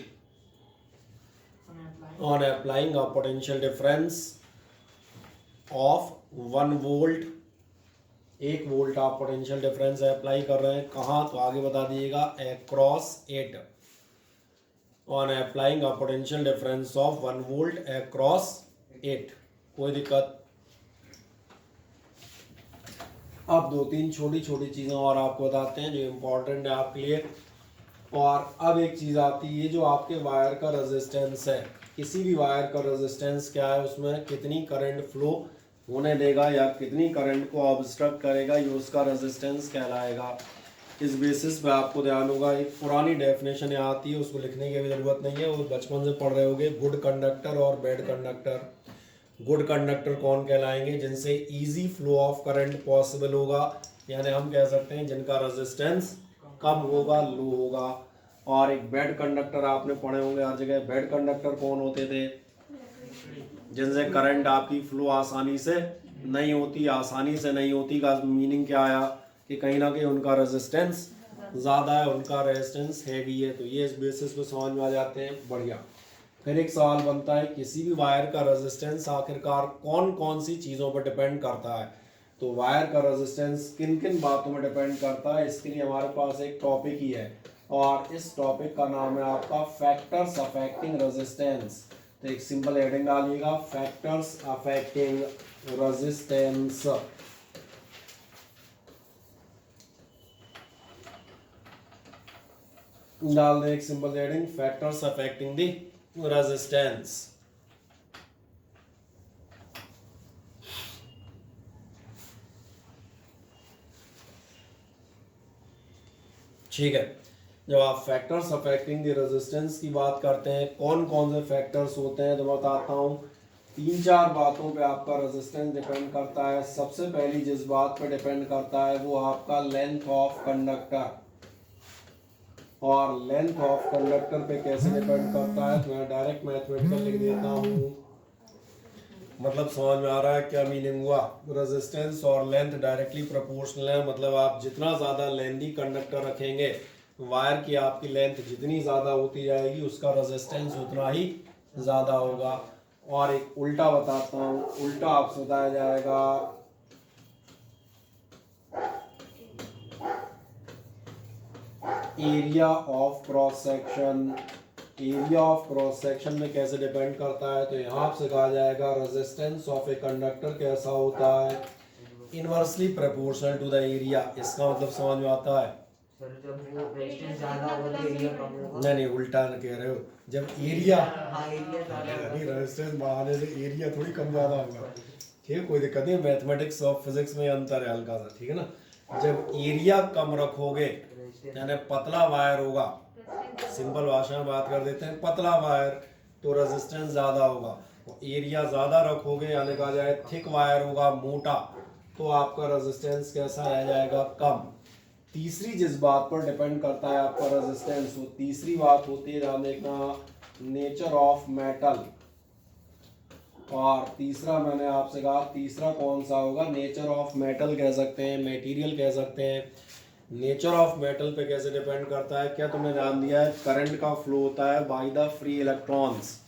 on applying a potential difference of 1 volt, 1 volt आप potential difference apply कर रहे हैं कहाँ, तो आगे बता दीजिएगा across it, on applying a potential difference of 1 volt across it। कोई दिक्कत? अब 2-3 छोटी छोटी चीज़ें और आपको बताते हैं जो इम्पोर्टेंट है आपके लिए। और अब एक चीज़ आती है जो आपके वायर का रेजिस्टेंस है। किसी भी वायर का रेजिस्टेंस क्या है, उसमें कितनी करंट फ्लो होने देगा या कितनी करंट को ऑब्स्ट्रक्ट करेगा, ये उसका रेजिस्टेंस कहलाएगा। इस बेसिस पे आपको ध्यान होगा, एक पुरानी डेफिनेशन यहाँ आती है, उसको लिखने की भी ज़रूरत नहीं है, वो बचपन से पढ़ रहे होगे। गुड कंडक्टर और बैड कंडक्टर। गुड कंडक्टर कौन कहलाएंगे? जिनसे easy flow of current possible होगा, यानी हम कह सकते हैं जिनका रेजिस्टेंस कम होगा, लो होगा। और एक बैड कंडक्टर आपने पढ़े होंगे हर जगह। बैड कंडक्टर कौन होते थे? जिनसे करंट आपकी फ्लो आसानी से नहीं होती। आसानी से नहीं होती का मीनिंग क्या आया कि कहीं ना कहीं उनका रेजिस्टेंस ज़्यादा है, उनका रेजिस्टेंस हैवी है। तो ये इस बेसिस पे समझ में आ जाते हैं। बढ़िया। फिर एक सवाल बनता है, किसी भी वायर का रेजिस्टेंस आखिरकार कौन कौन सी चीज़ों पर डिपेंड करता है? तो वायर का रेजिस्टेंस किन किन बातों में डिपेंड करता है, इसके लिए हमारे पास एक टॉपिक ही है और इस टॉपिक का नाम है आपका फैक्टर्स अफेक्टिंग रेजिस्टेंस। तो एक सिंपल हेडिंग डालिएगा, फैक्टर्स अफेक्टिंग रेजिस्टेंस। डाल दें एक सिंपल हेडिंग, फैक्टर्स अफेक्टिंग दी रेजिस्टेंस। ठीक है। जब आप फैक्टर्स अफेक्टिंग द रेजिस्टेंस की बात करते हैं, कौन कौन से फैक्टर्स होते हैं, तो मैं बताता हूँ। 3-4 बातों पे आपका रेजिस्टेंस डिपेंड करता है। सबसे पहली जिस बात पे डिपेंड करता है वो आपका लेंथ ऑफ कंडक्टर। और लेंथ ऑफ कंडक्टर पे कैसे डिपेंड करता है, तो मैं डायरेक्ट मैथमेटिकल लिख देता हूँ। मतलब समझ में आ रहा है क्या मीनिंग हुआ? रेजिस्टेंस और लेंथ डायरेक्टली प्रोपोर्शनल है। मतलब आप जितना ज़्यादा लेंथी कंडक्टर रखेंगे, वायर की आपकी लेंथ जितनी ज़्यादा होती जाएगी, उसका रेजिस्टेंस उतना ही ज़्यादा होगा। और एक उल्टा बताता हूँ, उल्टा आपसे बताया जाएगा area of cross section. Area of cross section में कैसे डिपेंड करता है, तो यहाँ आपसे कहा जाएगा रेजिस्टेंस ऑफ ए कंडक्टर कैसा होता है, inversely proportional to the area. इसका मतलब समझ में आता है? नहीं, उल्टा कह रहे हो। जब एरिया रेजिस्टेंस बढ़ाने से एरिया थोड़ी कम ज़्यादा होगा। ठीक है, कोई दिक्कत नहीं। मैथमेटिक्स और फिजिक्स में अंतर है हल्का सा, ठीक है ना। जब एरिया कम रखोगे, यानी पतला वायर होगा, सिंपल भाषा में बात कर देते हैं, पतला वायर, तो रेजिस्टेंस ज़्यादा होगा। एरिया ज़्यादा रखोगे, यानी कहा जाए थिक वायर होगा, मोटा, तो आपका रेजिस्टेंस कैसा रह जाएगा? कम। तीसरी जिस बात पर डिपेंड करता है आपका रेजिस्टेंस, वो तीसरी बात होती है, ध्यान देखना, नेचर ऑफ मेटल। और तीसरा मैंने आपसे कहा, तीसरा कौन सा होगा? नेचर ऑफ मेटल कह सकते हैं, मटेरियल कह सकते हैं। नेचर ऑफ मेटल पे कैसे डिपेंड करता है? क्या तुमने जान दिया है? करंट का फ्लो होता है बाय द फ्री इलेक्ट्रॉन्स।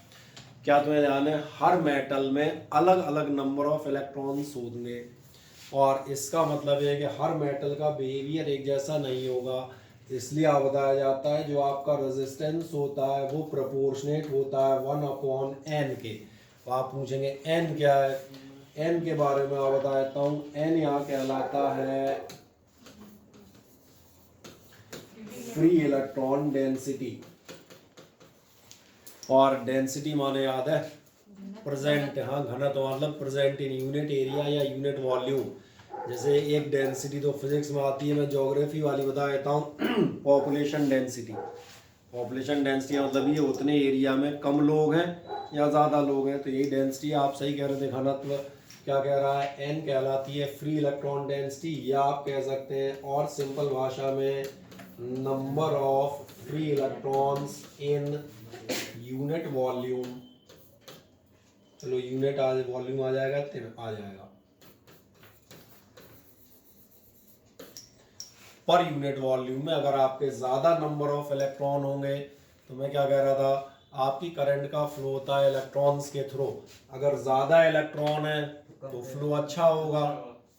क्या तुम्हें ध्यान है, हर मेटल में अलग अलग नंबर ऑफ इलेक्ट्रॉन्स होंगे और इसका मतलब ये है कि हर मेटल का बिहेवियर एक जैसा नहीं होगा। इसलिए आप बताया जाता है जो आपका रेजिस्टेंस होता है वो प्रोपोर्शनेट होता है 1/n के। तो आप पूछेंगे n क्या है, n के बारे में आप बता देता हूँ। n यहाँ कहलाता है फ्री इलेक्ट्रॉन डेंसिटी, और डेंसिटी माने याद है प्रेजेंट, हाँ घनत्व मतलब प्रेजेंट इन यूनिट एरिया या यूनिट वॉल्यूम। जैसे एक डेंसिटी तो फिजिक्स में आती है, मैं ज्योग्राफी वाली बता देता हूँ पॉपुलेशन डेंसिटी। पॉपुलेशन डेंसिटी मतलब ये उतने एरिया में कम लोग हैं या ज़्यादा लोग हैं, तो यही डेंसिटी आप सही कह रहे थे। घनत्व क्या कह रहा है, n कहलाती है फ्री इलेक्ट्रॉन डेंसिटी, या आप कह सकते हैं और सिंपल भाषा में number of free electrons in unit volume. चलो यूनिट आज वॉल्यूम आ जाएगा, आ जाएगा पर यूनिट वॉल्यूम में अगर आपके ज़्यादा नंबर ऑफ इलेक्ट्रॉन होंगे, तो मैं क्या कह रहा था, आपकी करंट का फ्लो होता है इलेक्ट्रॉन्स के थ्रू। अगर ज़्यादा इलेक्ट्रॉन है तो फ्लो अच्छा होगा,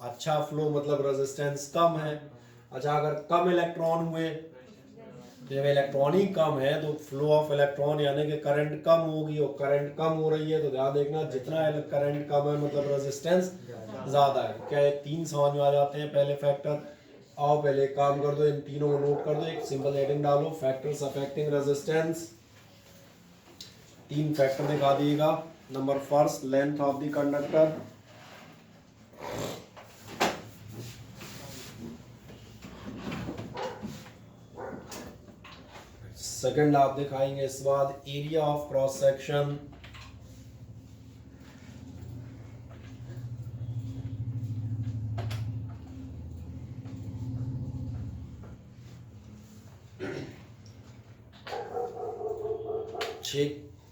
अच्छा फ्लो मतलब रेजिस्टेंस कम है। अच्छा अगर कम इलेक्ट्रॉन हुए, जब इलेक्ट्रॉन ही कम है तो फ्लो ऑफ इलेक्ट्रॉन यानी कि करंट कम होगी, और करंट कम हो रही है तो ध्यान देखना जितना करंट कम है मतलब रेजिस्टेंस ज़्यादा है। क्या ये तीन समझ में आ जाते हैं पहले फैक्टर। आओ पहले एक काम कर दो, इन तीनों को नोट कर दो, एक सिंपल हेडिंग डालो फैक्टर्स अफेक्टिंग रेजिस्टेंस। तीन फैक्टर दिखा दिएगा। Number first length of the conductor, second आप दिखाएंगे इस बाद एरिया ऑफ क्रॉस सेक्शन,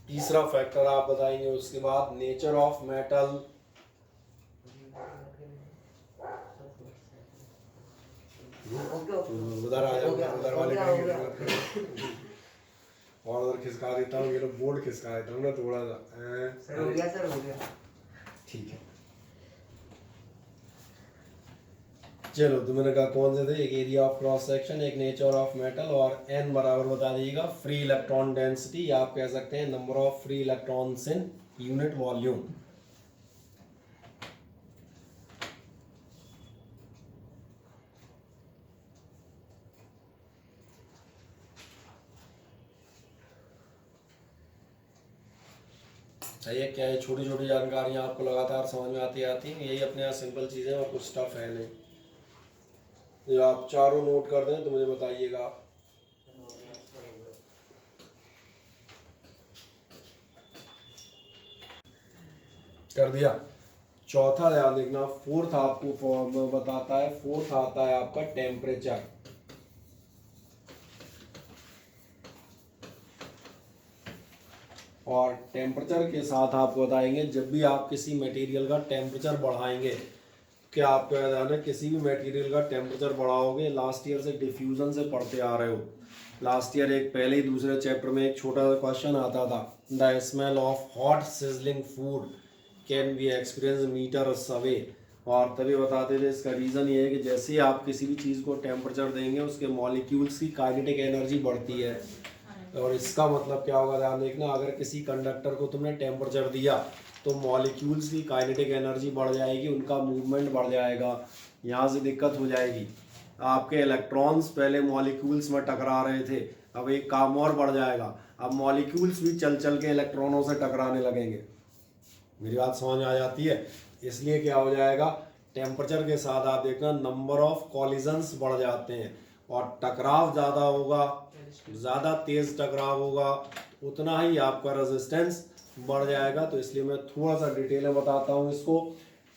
तीसरा फैक्टर आप बताएंगे उसके बाद नेचर ऑफ मेटल, उधर आ जाओ, उधर वाले और उधर खिसका देता हूँ, ये लोग बोर्ड खिसका देता हूँ ना थोड़ा सा। सर हो गया, सर हो गया, ठीक है। चलो तो मैंने कहा कौन से थे, एक एरिया ऑफ क्रॉस सेक्शन, एक नेचर ऑफ मेटल, और n बराबर बता दीजिएगा फ्री इलेक्ट्रॉन डेंसिटी, या आप कह सकते हैं number of free electrons in unit volume. ये क्या है, छोटी छोटी जानकारियां आपको लगातार समझ में आती हैं, यही अपने यहाँ सिंपल चीज़ें और कुछ टफ है नहीं। जो आप चारों नोट कर दें तो मुझे बताइएगा। कर दिया। चौथा ध्यान देखना, फोर्थ आपको फॉर्म बताता है, फोर्थ आता है आपका टेम्परेचर। और टेम्परेचर के साथ आपको बताएंगे जब भी आप किसी मटेरियल का टेम्परेचर बढ़ाएंगे, क्या आपको याद है किसी भी मटेरियल का टेम्परेचर बढ़ाओगे, लास्ट ईयर से डिफ्यूजन से पढ़ते आ रहे हो, लास्ट ईयर एक पहले ही दूसरे चैप्टर में एक छोटा क्वेश्चन आता था, the smell of hot sizzling food can be experience metres away. और तभी बताते थे इसका रीज़न ये है कि जैसे ही आप किसी भी चीज़ को टेम्परेचर देंगे उसके मॉलिक्यूल्स की काइनेटिक एनर्जी बढ़ती है। और इसका मतलब क्या होगा ध्यान देखना, अगर किसी कंडक्टर को तुमने टेम्परेचर दिया तो मॉलिक्यूल्स की काइनेटिक एनर्जी बढ़ जाएगी, उनका मूवमेंट बढ़ जाएगा, यहाँ से दिक्कत हो जाएगी। आपके इलेक्ट्रॉन्स पहले मॉलिक्यूल्स में टकरा रहे थे, अब एक काम और बढ़ जाएगा, अब मॉलिक्यूल्स भी चल चल के इलेक्ट्रॉनों से टकराने लगेंगे। मेरी बात समझ में आ जाती है। इसलिए क्या हो जाएगा, टेम्परेचर के साथ आप देखना नंबर ऑफ कॉलिजन्स बढ़ जाते हैं, और टकराव ज़्यादा होगा, ज़्यादा तेज़ टकराव होगा, उतना ही आपका रेजिस्टेंस बढ़ जाएगा। तो इसलिए मैं थोड़ा सा डिटेल में बताता हूँ इसको।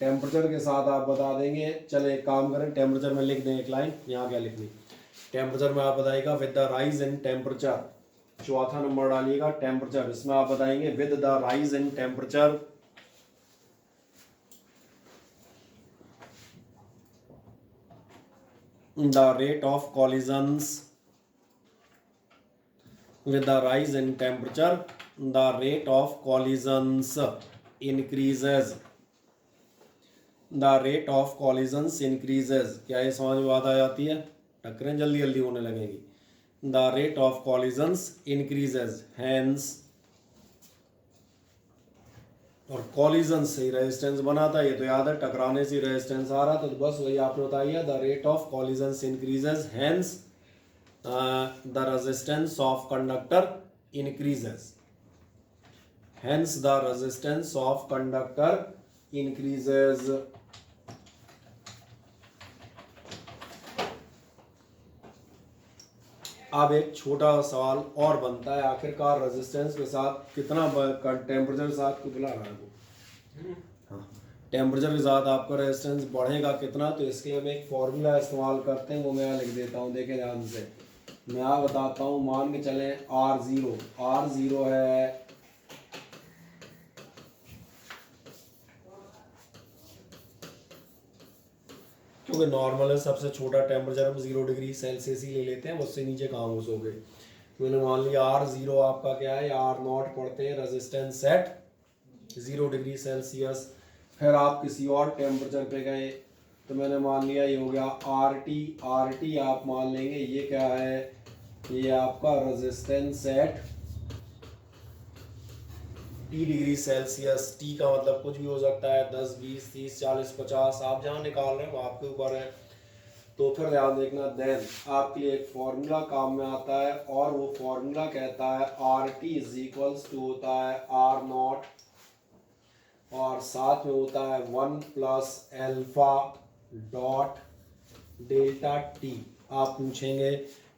टेम्परेचर के साथ आप बता देंगे, चले एक काम करें, टेम्परेचर में लिख दें एक लाइन, यहाँ क्या लिखनी, टेम्परेचर में आप बताइएगा with the rise in temperature, चौथा नंबर डालिएगा टेम्परेचर, इसमें आप बताएंगे with the rise in temperature the rate of collisions with the rise in temperature the rate of collisions increases, the rate of collisions increases, क्या ये समझ में बात आ जाती है? टक्करें जल्दी जल्दी होने लगेंगी। The rate of collisions increases hence, और कॉलिजन से ही रेजिस्टेंस बनाता है, ये तो याद है, टकराने से रेजिस्टेंस आ रहा, तो बस वही आपने बताइए, the rate of collisions increases hence the resistance of conductor increases, hence the resistance of conductor increases. अब एक छोटा सवाल और बनता है, आखिरकार रेजिस्टेंस के साथ कितना टेम्परेचर के साथ को बुला रहा है वो, हाँ, टेम्परेचर के साथ आपका रेजिस्टेंस बढ़ेगा कितना, तो इसके लिए हम एक फॉर्मूला इस्तेमाल करते हैं, वो मैं यहाँ लिख देता हूँ, देखें ध्यान से। मैं यहाँ बताता हूँ, मान के चलें R0 है क्योंकि नॉर्मल है, सबसे छोटा टेम्परेचर हम 0 डिग्री सेल्सियस ही ले लेते हैं, उससे नीचे कहाँ घुसोगे। मैंने मान लिया R0 आपका क्या है, R0 पढ़ते हैं रेजिस्टेंस एट 0 डिग्री सेल्सियस। फिर आप किसी और टेम्परेचर पे गए, तो मैंने मान लिया ये हो गया RT आप मान लेंगे, ये क्या है, ये आपका resistance at T degree Celsius. T का मतलब कुछ भी हो सकता है, 10, 20, 30, 40, 50, आप जहाँ निकाल रहे हो आपके ऊपर है। तो फिर ध्यान देखना, देन आपके लिए एक फॉर्मूला काम में आता है, और वो फॉर्मूला कहता है RT इज इक्वल्स टू होता है R0, और साथ में होता है 1 plus alpha dot delta T. आप पूछेंगे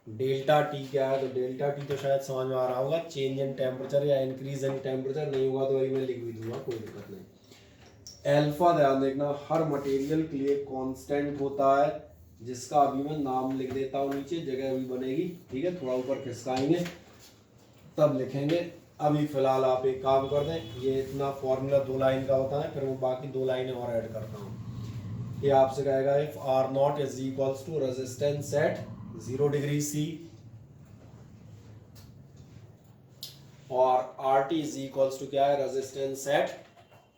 डेल्टा टी क्या है, तो डेल्टा टी तो शायद समझ में आ रहा होगा, चेंज इन टेम्परेचर या इंक्रीज इन टेम्परेचर, नहीं होगा तो वही मैं लिख भी दूंगा, कोई दिक्कत नहीं। एल्फा ध्यान देखना, हर मटेरियल के लिए कांस्टेंट होता है, जिसका अभी मैं नाम लिख देता हूँ, नीचे जगह भी बनेगी, ठीक है, थोड़ा ऊपर खिसकाएंगे तब लिखेंगे। अभी फिलहाल आप एक काम कर दें, ये इतना फॉर्मूला 2 लाइन का होता है, फिर मैं बाकी 2 लाइनें और ऐड करता हूँ। ये आपसे कहेगा if R0 is equals to resistance at 0 degree C और RT इज इक्वल्स टू क्या है, resistance at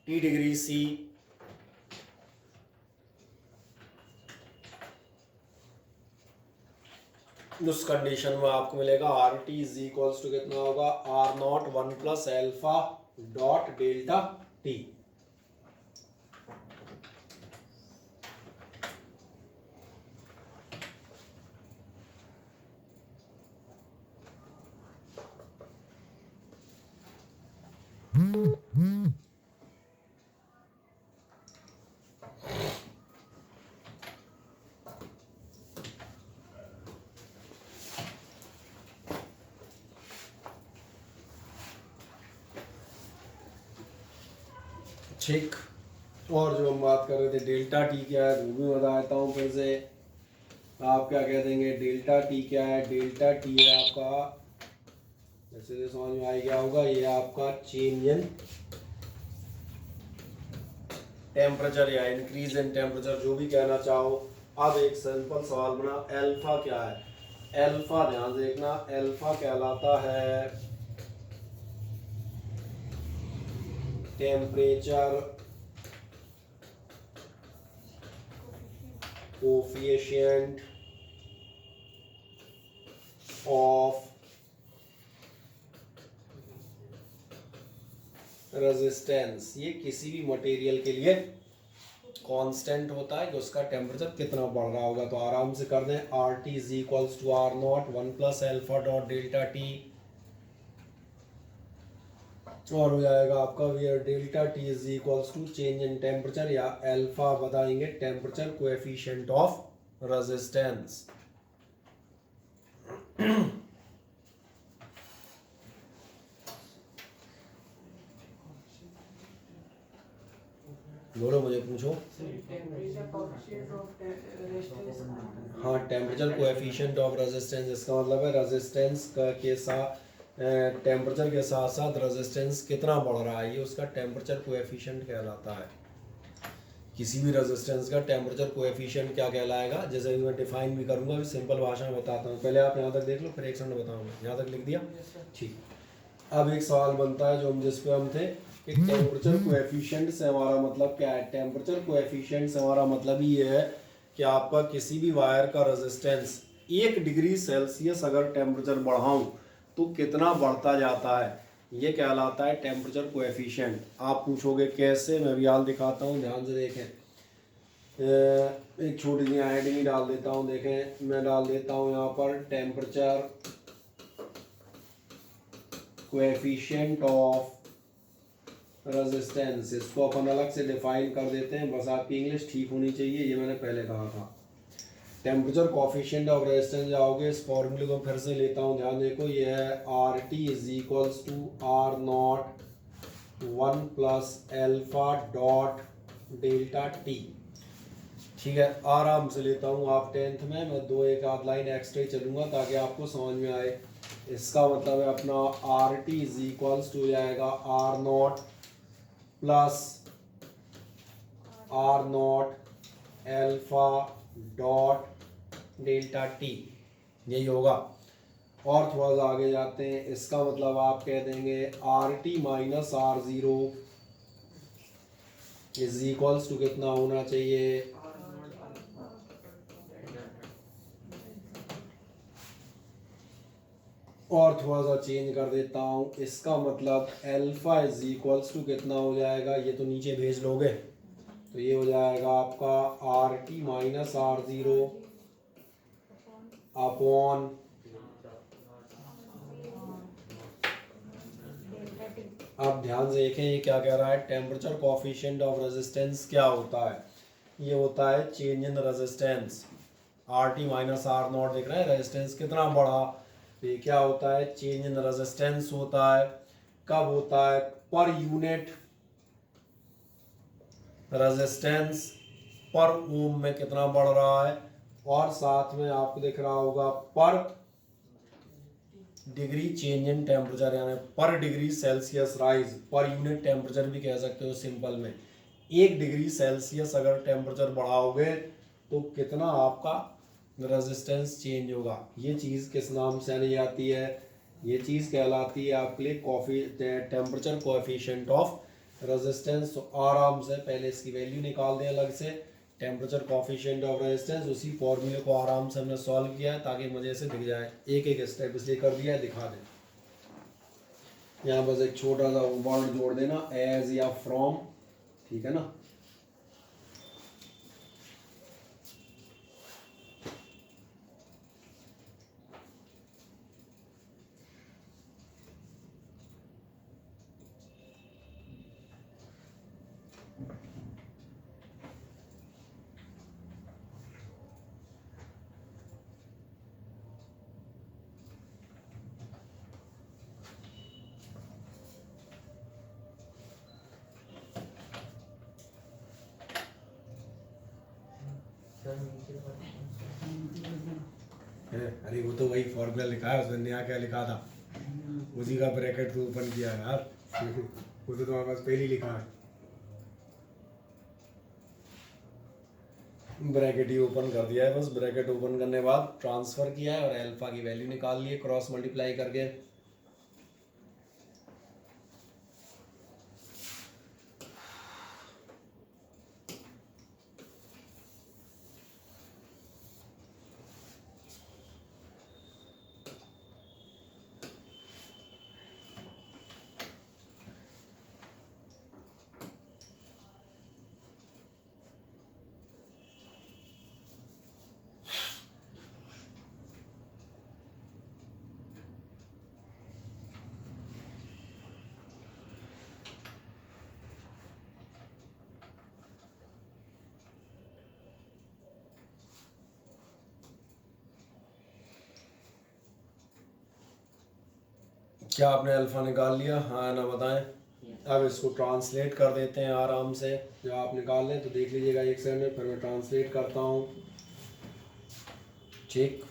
T degree C। उस कंडीशन में आपको मिलेगा RT इज इक्वल्स टू कितना होगा, R0 1 plus alpha dot delta T। ठीक, और जो हम बात कर रहे थे डेल्टा टी क्या है, वो भी बता देता हूँ फिर से। आप क्या कह देंगे, डेल्टा टी क्या है, डेल्टा टी है आपका, जैसे से समझ में आ गया होगा, ये आपका चेंज इन टेम्परेचर या इंक्रीज इन टेम्परेचर, जो भी कहना चाहो। अब एक सिंपल सवाल बना, अल्फा क्या है, अल्फा ध्यान देखना, अल्फा कहलाता है टेम्परेचर कोफिशिएंट ऑफ रेजिस्टेंस। ये किसी भी मटेरियल के लिए कांस्टेंट होता है कि उसका टेम्परेचर कितना बढ़ रहा होगा। तो आराम से कर दें, RT is equals to R0 1 plus alpha dot delta T, और हो जाएगा आपका delta T is equals to change in temperature या अल्फा बताएंगे टेम्परेचर कोएफिशिएंट ऑफ रेजिस्टेंस। बोलो, मुझे पूछो। हाँ, टेम्परेचर कोएफिशिएंट ऑफ रेजिस्टेंस, इसका मतलब है रेजिस्टेंस के साथ टेम्परेचर के साथ साथ रेजिस्टेंस कितना बढ़ रहा है, ये उसका टेम्परेचर कोएफिशिएंट कहलाता है। किसी भी रेजिस्टेंस का टेम्परेचर कोएफिशिएंट क्या कहलाएगा, जैसे मैं डिफाइन भी करूंगा, सिंपल भाषा में बताता हूँ। पहले आप यहाँ तक देख लो, फिर एक सेकंड बताऊंगा। यहाँ तक लिख दिया, ठीक। अब एक सवाल बनता है जो हम जिस पे हम थे कि टेम्परेचर कोएफिशिएंट से हमारा मतलब क्या है। टेम्परेचर कोएफिशिएंट से हमारा मतलब ये है कि आपका किसी भी वायर का रेजिस्टेंस 1 डिग्री सेल्सियस अगर टेम्परेचर बढ़ाऊं तो कितना बढ़ता जाता है, ये कहलाता है टेम्परेचर कोएफिशिएंट। आप पूछोगे कैसे, मैं भी हाल दिखाता हूँ, ध्यान से देखें। एक छोटी सी हेडिंग डाल देता हूँ, देखें मैं डाल देता हूँ यहाँ पर टेम्परेचर कोएफिशिएंट ऑफ रेजिस्टेंस। इसको अपन अलग से डिफाइन कर देते हैं, बस आपकी इंग्लिश ठीक होनी चाहिए, ये मैंने पहले कहा था। टेम्परेचर कोएफिशिएंट ऑफ रेजिस्टेंस जाओगे, इस फॉर्मूले को फिर से लेता हूँ, ध्यान देखो, ये है R T is equals to R not 1 plus alpha dot delta T. ठीक है, आराम से लेता हूँ, आप 10th में, मैं 2 एक लाइन एक्स्ट्रा ही चलूँगा ताकि आपको समझ में आए। इसका मतलब है अपना R T is equals to जाएगा R naught plus R naught alpha dot delta T, यही होगा। और थोड़ा सा आगे जाते हैं, इसका मतलब आप कह देंगे R T minus R zero is equals to कितना होना चाहिए, और थोड़ा सा चेंज कर देता हूँ, इसका मतलब अल्फा इज इक्वल्स टू कितना हो जाएगा, ये तो नीचे भेज लोगे, तो ये हो जाएगा आपका R T minus R zero upon अब ध्यान से देखें ये क्या कह रहा है, टेम्परेचर कोएफिशिएंट ऑफ रेजिस्टेंस क्या होता है, ये होता है change in resistance. R T minus R not देख रहे हैं, रेजिस्टेंस कितना बढ़ा, तो ये क्या होता है, चेंज इन रेजिस्टेंस होता है। कब होता है, पर यूनिट रेजिस्टेंस पर ओम में कितना बढ़ रहा है, और साथ में आपको दिख रहा होगा पर डिग्री चेंज इन टेम्परेचर, यानी पर degree Celsius rise, per unit temperature भी कह सकते हो सिंपल में। 1 डिग्री सेल्सियस अगर टेम्परेचर बढ़ाओगे तो कितना आपका रेजिस्टेंस चेंज होगा। ये चीज़ किस नाम से नहीं आती है, ये चीज़ कहलाती है आपके लिए टेम्परेचर कोएफिशिएंट ऑफ रेजिस्टेंस। तो आराम से पहले इसकी वैल्यू निकाल दें अलग से, टेम्परेचर कोएफिशिएंट ऑफ रेजिस्टेंस, उसी फॉर्मूले को आराम से हमने सॉल्व किया है ताकि मजे से दिख जाए। एक एक स्टेप इसलिए कर दिया है, दिखा दें। यहाँ बस एक छोटा सा वर्ड जोड़ देना, एज या फ्रॉम, ठीक है ना। अरे वो तो वही फॉर्मूला लिखा है, उसने नया क्या लिखा था, उसी का ब्रैकेट तो ओपन किया है यार। वो तो तुम्हारे पास पहले ही लिखा है, ब्रैकेट ही ओपन कर दिया है, बस ब्रैकेट ओपन करने के बाद ट्रांसफर किया है और अल्फा की वैल्यू निकाल ली है क्रॉस मल्टीप्लाई करके। क्या आपने अल्फा निकाल लिया, हाँ ना बताएं। अब इसको ट्रांसलेट कर देते हैं आराम से, जब आप निकाल लें तो देख लीजिएगा एक सेकंड में, फिर मैं ट्रांसलेट करता हूँ। ठीक,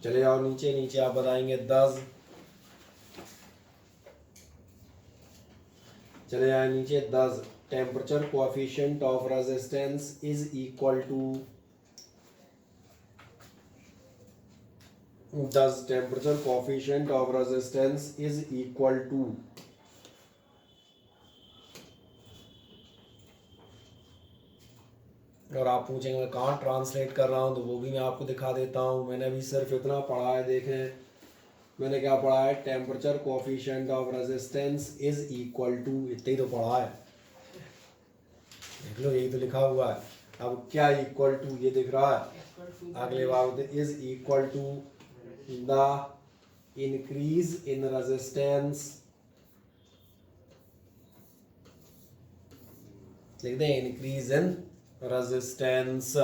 चले जाओ नीचे, नीचे आप बताएंगे 10, चले जाए नीचे 10, temperature coefficient of resistance is equal to thus temperature coefficient of resistance is equal to, और आप पूछेंगे मैं कहाँ ट्रांसलेट कर रहा हूँ, तो वो भी मैं आपको दिखा देता हूँ। मैंने अभी सिर्फ इतना पढ़ा है, देखें मैंने क्या पढ़ा है, temperature coefficient of resistance is equal to, इतना ही तो पढ़ा है, देख लो यही तो लिखा हुआ है। अब क्या इक्वल टू ये दिख रहा है, अगले बार is equal to the increase in resistance, लिख दें increase in resistance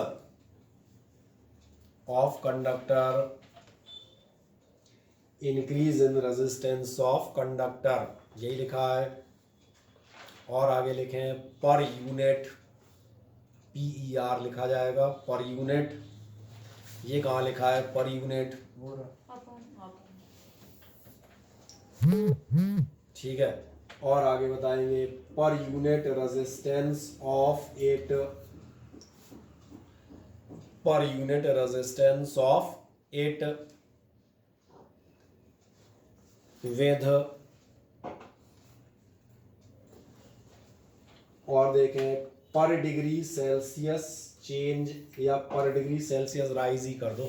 of conductor, increase in resistance of conductor, यही लिखा है। और आगे लिखें पर यूनिट, PER लिखा जाएगा पर यूनिट, ये कहाँ लिखा है पर यूनिट, ठीक है। और आगे बताएंगे per unit resistance of it, per unit resistance of it with, और देखें पर डिग्री सेल्सियस चेंज, या पर डिग्री सेल्सियस राइज ही कर दो,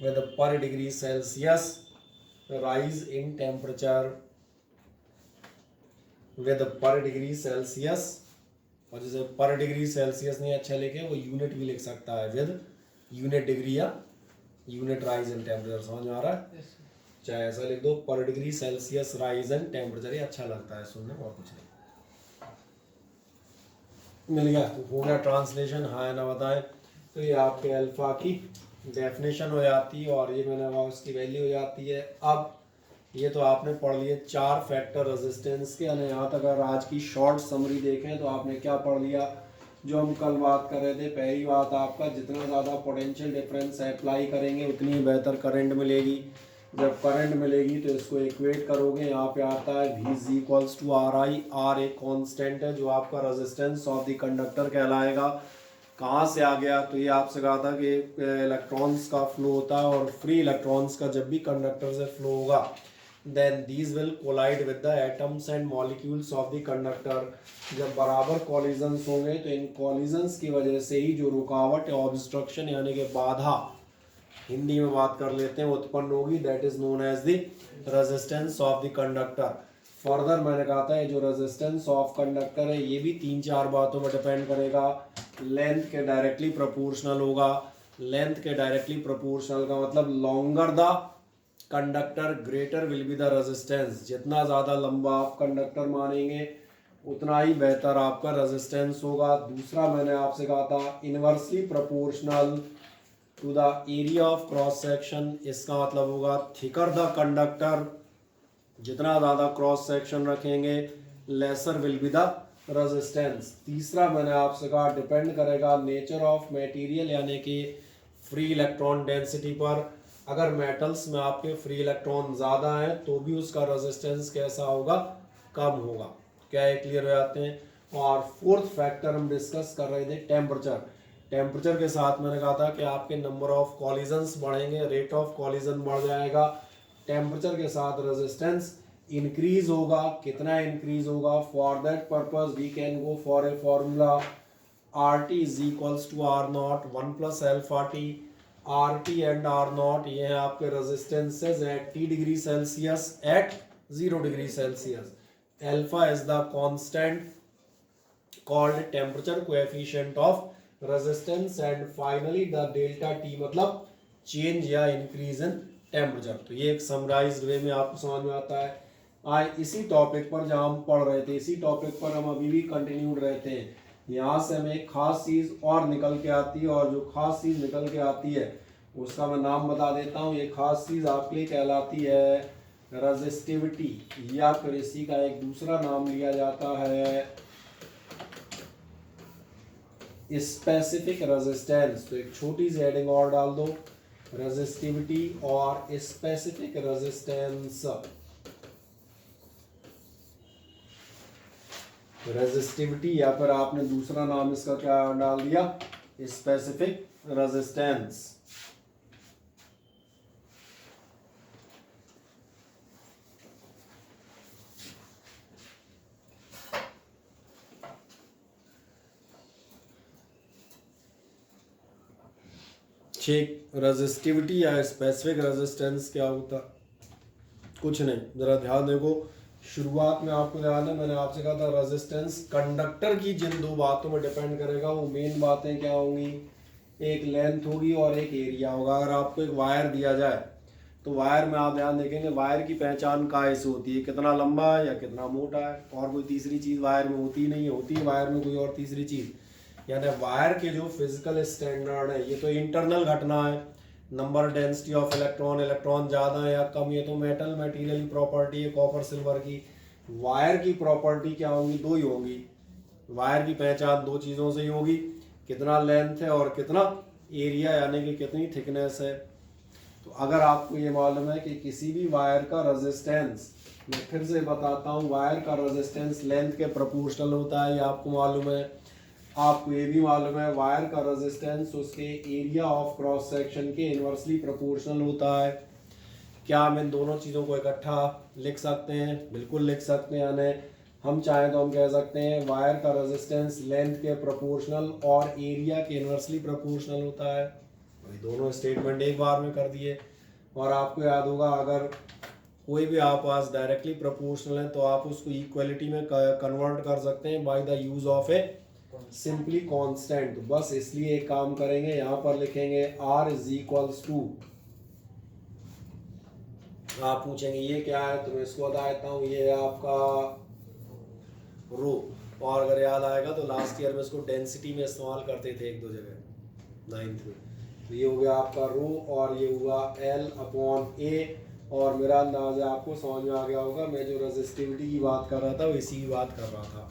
विद पर degree Celsius rise in temperature, with पर डिग्री सेल्सियस, और जैसे पर डिग्री सेल्सियस नहीं अच्छा लिखे वो यूनिट भी लिख सकता है, विद यूनिट डिग्री या यूनिट राइज इन टेम्परेचर, समझ में आ रहा है? चाहे ऐसा लिख दो पर degree Celsius rise in temperature, ये अच्छा लगता है सुनने में, और कुछ नहीं। मिल गया, तो हो गया ट्रांसलेशन, हाँ या ना बताएं। तो ये आपके अल्फा की डेफिनेशन हो जाती है, और ये मैंने वहाँ उसकी वैल्यू हो जाती है। अब ये तो आपने पढ़ लिए 4 फैक्टर रेजिस्टेंस के, यानी यहाँ तक अगर आज की शॉर्ट समरी देखें तो आपने क्या पढ़ लिया, जो हम कल बात कर रहे थे। पहली बात आपका, जितना ज़्यादा पोटेंशियल डिफरेंस अप्लाई करेंगे उतनी बेहतर करंट मिलेगी। जब करंट मिलेगी तो इसको इक्वेट करोगे, यहाँ पे आता है V is equals to RI, R एक कांस्टेंट है जो आपका रेजिस्टेंस ऑफ द कंडक्टर कहलाएगा। कहाँ से आ गया, तो ये आपसे कहा था कि इलेक्ट्रॉन्स का फ्लो होता है, और फ्री इलेक्ट्रॉन्स का जब भी कंडक्टर से फ्लो होगा then these will collide with the atoms and molecules of the conductor। जब बराबर कॉलिजन्स होंगे तो इन कॉलिजन्स की वजह से ही जो रुकावट या ऑब्स्ट्रक्शन यानी कि बाधा, हिंदी में बात कर लेते हैं, उत्पन्न होगी, that is known as the resistance of the conductor. Further मैंने कहा था जो रेजिस्टेंस ऑफ कंडक्टर है ये भी 3-4 बातों पर डिपेंड करेगा। लेंथ के डायरेक्टली प्रोपोर्शनल होगा, लेंथ के डायरेक्टली प्रोपोर्शनल का मतलब longer the conductor greater will be the resistance, जितना ज़्यादा लंबा आप कंडक्टर मानेंगे उतना ही बेहतर आपका रेजिस्टेंस होगा। दूसरा मैंने आपसे कहा था inversely proportional to the area of cross section, इसका मतलब होगा थिकर द कंडक्टर, जितना ज़्यादा क्रॉस सेक्शन रखेंगे lesser will be the resistance. तीसरा मैंने आपसे कहा डिपेंड करेगा नेचर ऑफ मटेरियल यानी कि फ्री इलेक्ट्रॉन डेंसिटी पर। अगर मेटल्स में आपके फ्री इलेक्ट्रॉन ज़्यादा हैं तो भी उसका रेजिस्टेंस कैसा होगा, कम होगा। क्या ये क्लियर हो जाते हैं? और फोर्थ फैक्टर हम डिस्कस कर रहे थे टेम्परेचर। टेम्परेचर के साथ मैंने कहा था कि आपके नंबर ऑफ कॉलिजन्स बढ़ेंगे, रेट ऑफ कॉलिजन बढ़ जाएगा। टेम्परेचर के साथ रेजिस्टेंस इंक्रीज होगा, कितना इंक्रीज होगा, for that purpose we can go for a formula RT is equals to R not 1 plus alpha T. RT and R not ये हैं आपके resistances at T degree Celsius at 0 degree Celsius. Alpha is the constant called temperature coefficient of resistance, and finally the delta T मतलब change या increase in temperature. तो ये एक summarised वे में आपको समझ में आता है। आज इसी टॉपिक पर जहाँ हम पढ़ रहे थे, इसी टॉपिक पर हम अभी भी कंटिन्यूड रहते हैं। यहाँ से हमें एक खास चीज़ और निकल के आती है, और जो खास चीज़ निकल के आती है उसका मैं नाम बता देता हूँ। ये खास चीज़ आपके लिए कहलाती है रेजिस्टिविटी, या फिर इसी का एक दूसरा नाम लिया जाता है स्पेसिफिक रेजिस्टेंस। तो एक छोटी सी हेडिंग और डाल दो, रेजिस्टिविटी और स्पेसिफिक रेजिस्टेंस। रेजिस्टिविटी या फिर आपने दूसरा नाम इसका क्या डाल दिया, स्पेसिफिक रेजिस्टेंस। ठीक, रेजिस्टिविटी या स्पेसिफिक रेजिस्टेंस क्या होता? कुछ नहीं, जरा ध्यान देखो। शुरुआत में आपको ध्यान है, मैंने आपसे कहा था रेजिस्टेंस कंडक्टर की जिन दो बातों में डिपेंड करेगा, वो मेन बातें क्या होंगी? एक लेंथ होगी और एक एरिया होगा। अगर आपको एक वायर दिया जाए तो वायर में आप ध्यान देखेंगे, वायर की पहचान काय से होती है? कितना लंबा है या कितना मोटा है। और कोई तीसरी चीज़ वायर में होती ही नहीं है, होती है वायर में कोई और तीसरी चीज़। यानी वायर के जो फिजिकल स्टैंडर्ड है, ये तो इंटरनल घटना है। Number, density of electron, electron ज़्यादा है या कम, ये तो मेटल मटेरियल की प्रॉपर्टी है, कॉपर सिल्वर की। वायर की प्रॉपर्टी क्या होंगी? दो ही होंगी। वायर की पहचान दो चीज़ों से ही होगी, कितना लेंथ है और कितना एरिया, यानी कि कितनी थिकनेस है। तो अगर आपको ये मालूम है कि किसी भी वायर का रेजिस्टेंस, मैं फिर से बताता हूँ, वायर का रेजिस्टेंस लेंथ के प्रोपोर्शनल होता है, ये आपको मालूम है। आपको ये भी मालूम है वायर का रेजिस्टेंस उसके एरिया ऑफ क्रॉस सेक्शन के इन्वर्सली प्रोपोर्शनल होता है। क्या हम इन दोनों चीज़ों को इकट्ठा लिख सकते हैं? बिल्कुल लिख सकते हैं। यानी हम चाहें तो हम कह सकते हैं वायर का रेजिस्टेंस लेंथ के प्रोपोर्शनल और एरिया के इन्वर्सली प्रोपोर्शनल होता है। वही दोनों स्टेटमेंट एक बार में कर दिए। और आपको याद होगा, अगर कोई भी आप पास डायरेक्टली प्रोपोर्शनल है तो आप उसको इक्वलिटी में कन्वर्ट कर सकते हैं by the use of A simply constant. बस इसलिए एक काम करेंगे, यहाँ पर लिखेंगे R इज इक्वल्स टू, आप पूछेंगे ये क्या है तो मैं इसको बता देता हूँ, ये है आपका रो। और अगर याद आएगा तो लास्ट ईयर में इसको डेंसिटी में इस्तेमाल करते थे एक दो जगह, 9th में। तो ये हो गया आपका रो और ये हुआ L/A। और मेरा अंदाज है आपको समझ में आ गया होगा, मैं जो रेजिस्टिविटी की बात कर रहा था वो इसी की बात कर रहा था।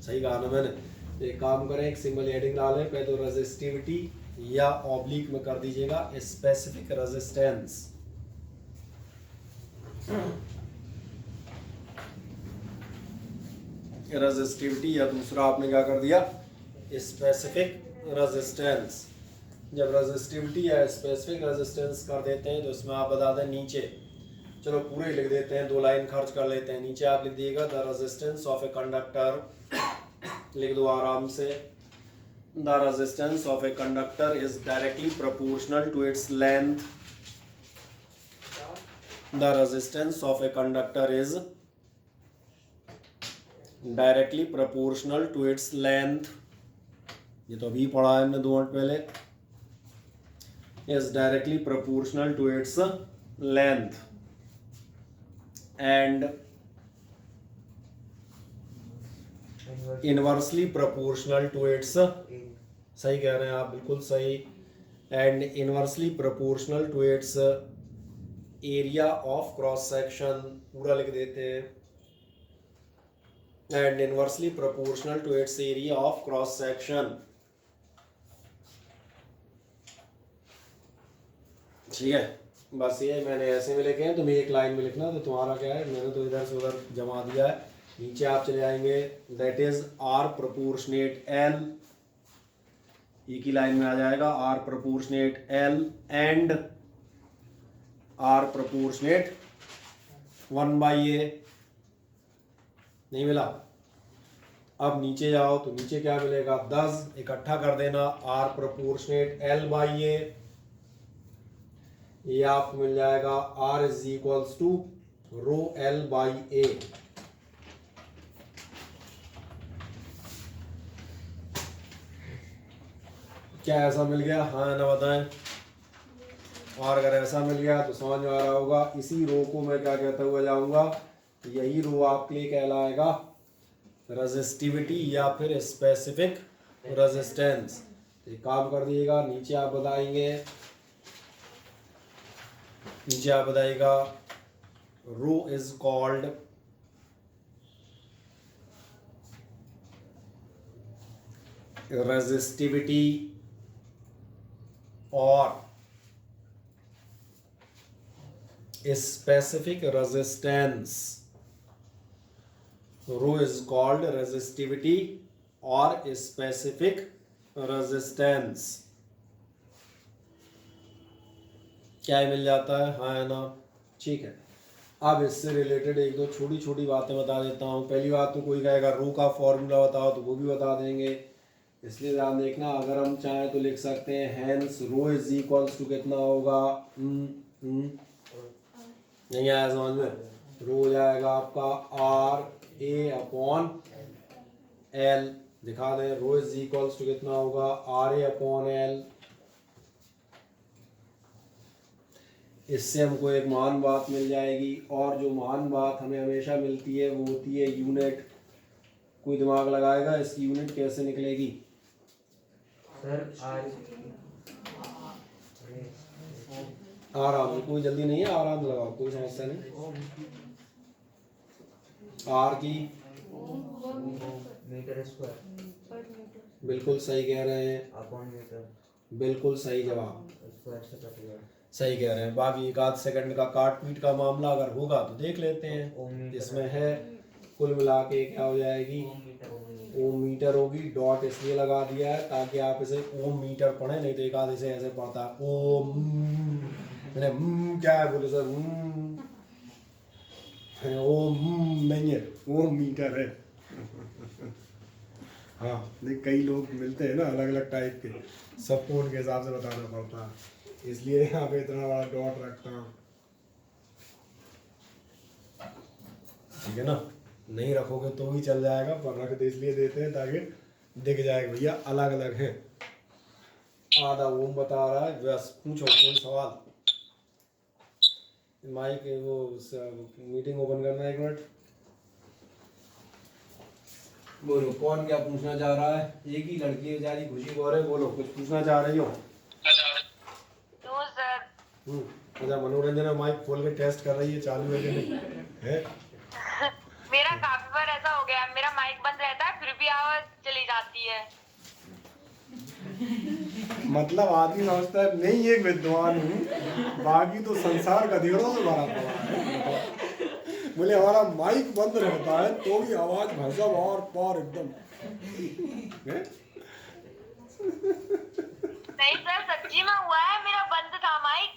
सही कहा ना मैंने? एक काम करें, एक सिंबल हेडिंग डालें, पहले तो रेजिस्टिविटी या ऑब्लिक में कर दीजिएगा स्पेसिफिक रेजिस्टेंस। रेजिस्टिविटी या दूसरा आपने क्या कर दिया? Specific resistance. जब रेजिस्टिविटी या स्पेसिफिक रेजिस्टेंस कर देते हैं तो इसमें आप बता दें नीचे, चलो पूरे लिख देते हैं, 2 लाइन खर्च कर लेते हैं। नीचे आप लिख दिएगा the resistance of a conductor, लिख दो आराम से। The resistance of a conductor is directly proportional to its length. The resistance of a conductor is directly proportional to its length. ये तो अभी पढ़ा है हमने 2 मिनट पहले। Is directly proportional to its length and inversely proportional to its, सही कह रहे हैं आप, बिल्कुल सही। And inversely proportional to its area of cross section, पूरा लिख देते हैं। And inversely proportional to its area of cross section. ठीक है, बस ये मैंने ऐसे में लिखे हैं, तुम्हें एक लाइन में लिखना। तो तुम्हारा क्या है, मैंने तो इधर से उधर जमा दिया है। नीचे आप चले आएंगे, that is R proportionate L, ई की लाइन में आ जाएगा R proportionate L and R proportionate 1/A। नहीं मिला? अब नीचे जाओ तो नीचे क्या मिलेगा? 10 इकट्ठा कर देना, R प्रोपोर्शनेट L/A। ये आपको मिल जाएगा R is equals to rho L/A। क्या ऐसा मिल गया? हाँ ना बताएं। और अगर ऐसा मिल गया तो समझ में आ रहा होगा, इसी रो को मैं क्या कहता हुआ जाऊंगा, यही रो आपके लिए कहलाएगा रेजिस्टिविटी या फिर स्पेसिफिक रेजिस्टेंस। एक काम कर दिएगा, नीचे आप बताइएगा रो इज कॉल्ड रेजिस्टिविटी और specific resistance। Rho is called resistivity और specific resistance। क्या मिल जाता है? हाँ है ना? ठीक है, अब इससे रिलेटेड एक दो छोटी छोटी बातें बता देता हूँ। पहली बात तो कोई कहेगा रो का फॉर्मूला बताओ, तो वो भी बता देंगे। इसलिए ध्यान देखना, अगर हम चाहें तो लिख सकते हैं hence rho is equals to कितना होगा, नहीं आया समझ में, रो हो जाएगा आपका आर ए अपॉन एल, दिखा दें रो इज इक्वल्स टू कितना होगा आर ए अपॉन एल। इससे हमको एक महान बात मिल जाएगी, और जो महान बात हमें हमेशा मिलती है वो होती है यूनिट। कोई दिमाग लगाएगा इसकी यूनिट कैसे निकलेगी? सर आराम से, कोई जल्दी नहीं है, आराम से लगाओ, कोई समस्या नहीं। आर की मीटर स्क्वायर, बिल्कुल सही कह रहे हैं, अपॉन मीटर बिल्कुल सही जवाब, स्क्वायर से कट गया। सही कह रहे हैं। बाकी एक आध सेकंड का काट पीट का मामला अगर होगा तो देख लेते हैं। इसमें है कुल मिला के क्या हो जाएगी, ओम मीटर होगी। डॉट इसलिए लगा दिया है ताकि आप इसे ओम मीटर पढ़ें, नहीं तो एक आध इसे ऐसे पढ़ता है ओम, मैंने क्या है बोले सर, ओम नहीं है, ओम मीटर है। हाँ नहीं, कई लोग मिलते हैं ना अलग अलग टाइप के, सबको उनके हिसाब से बताना पड़ता है, इसलिए यहाँ पे इतना बड़ा डॉट रखता हूँ, ठीक है ना। नहीं रखोगे तो भी चल जाएगा, पर रख दे इसलिए देते हैं ताकि दिख जाएगा भैया अलग अलग है। आधा ओम बता रहा है, बस पूछो कोई सवाल। माइक वो मीटिंग ओपन करना है, 1 मिनट। बोलो कौन क्या पूछना चाह रहा है? एक ही लड़की है बेचारी, खुशी गौर है, बोलो कुछ पूछना चाह रही हो? तो सर अच्छा मनोरंजन माइक खोल के टेस्ट कर रही है, चालू है कि नहीं है? मेरा काफी बार ऐसा हो गया, मेरा माइक बंद रहता है फिर भी आवाज चली जाती है। मतलब आदमी समझता है नहीं एक विद्वान हूँ, बाकी तो संसार का गधेड़ों से भरा पड़ा है। बोले हमारा माइक बंद रहता है तो भी आवाज भसम और पार एकदम। नहीं सर सच्ची में हुआ है, मेरा बंद था माइक।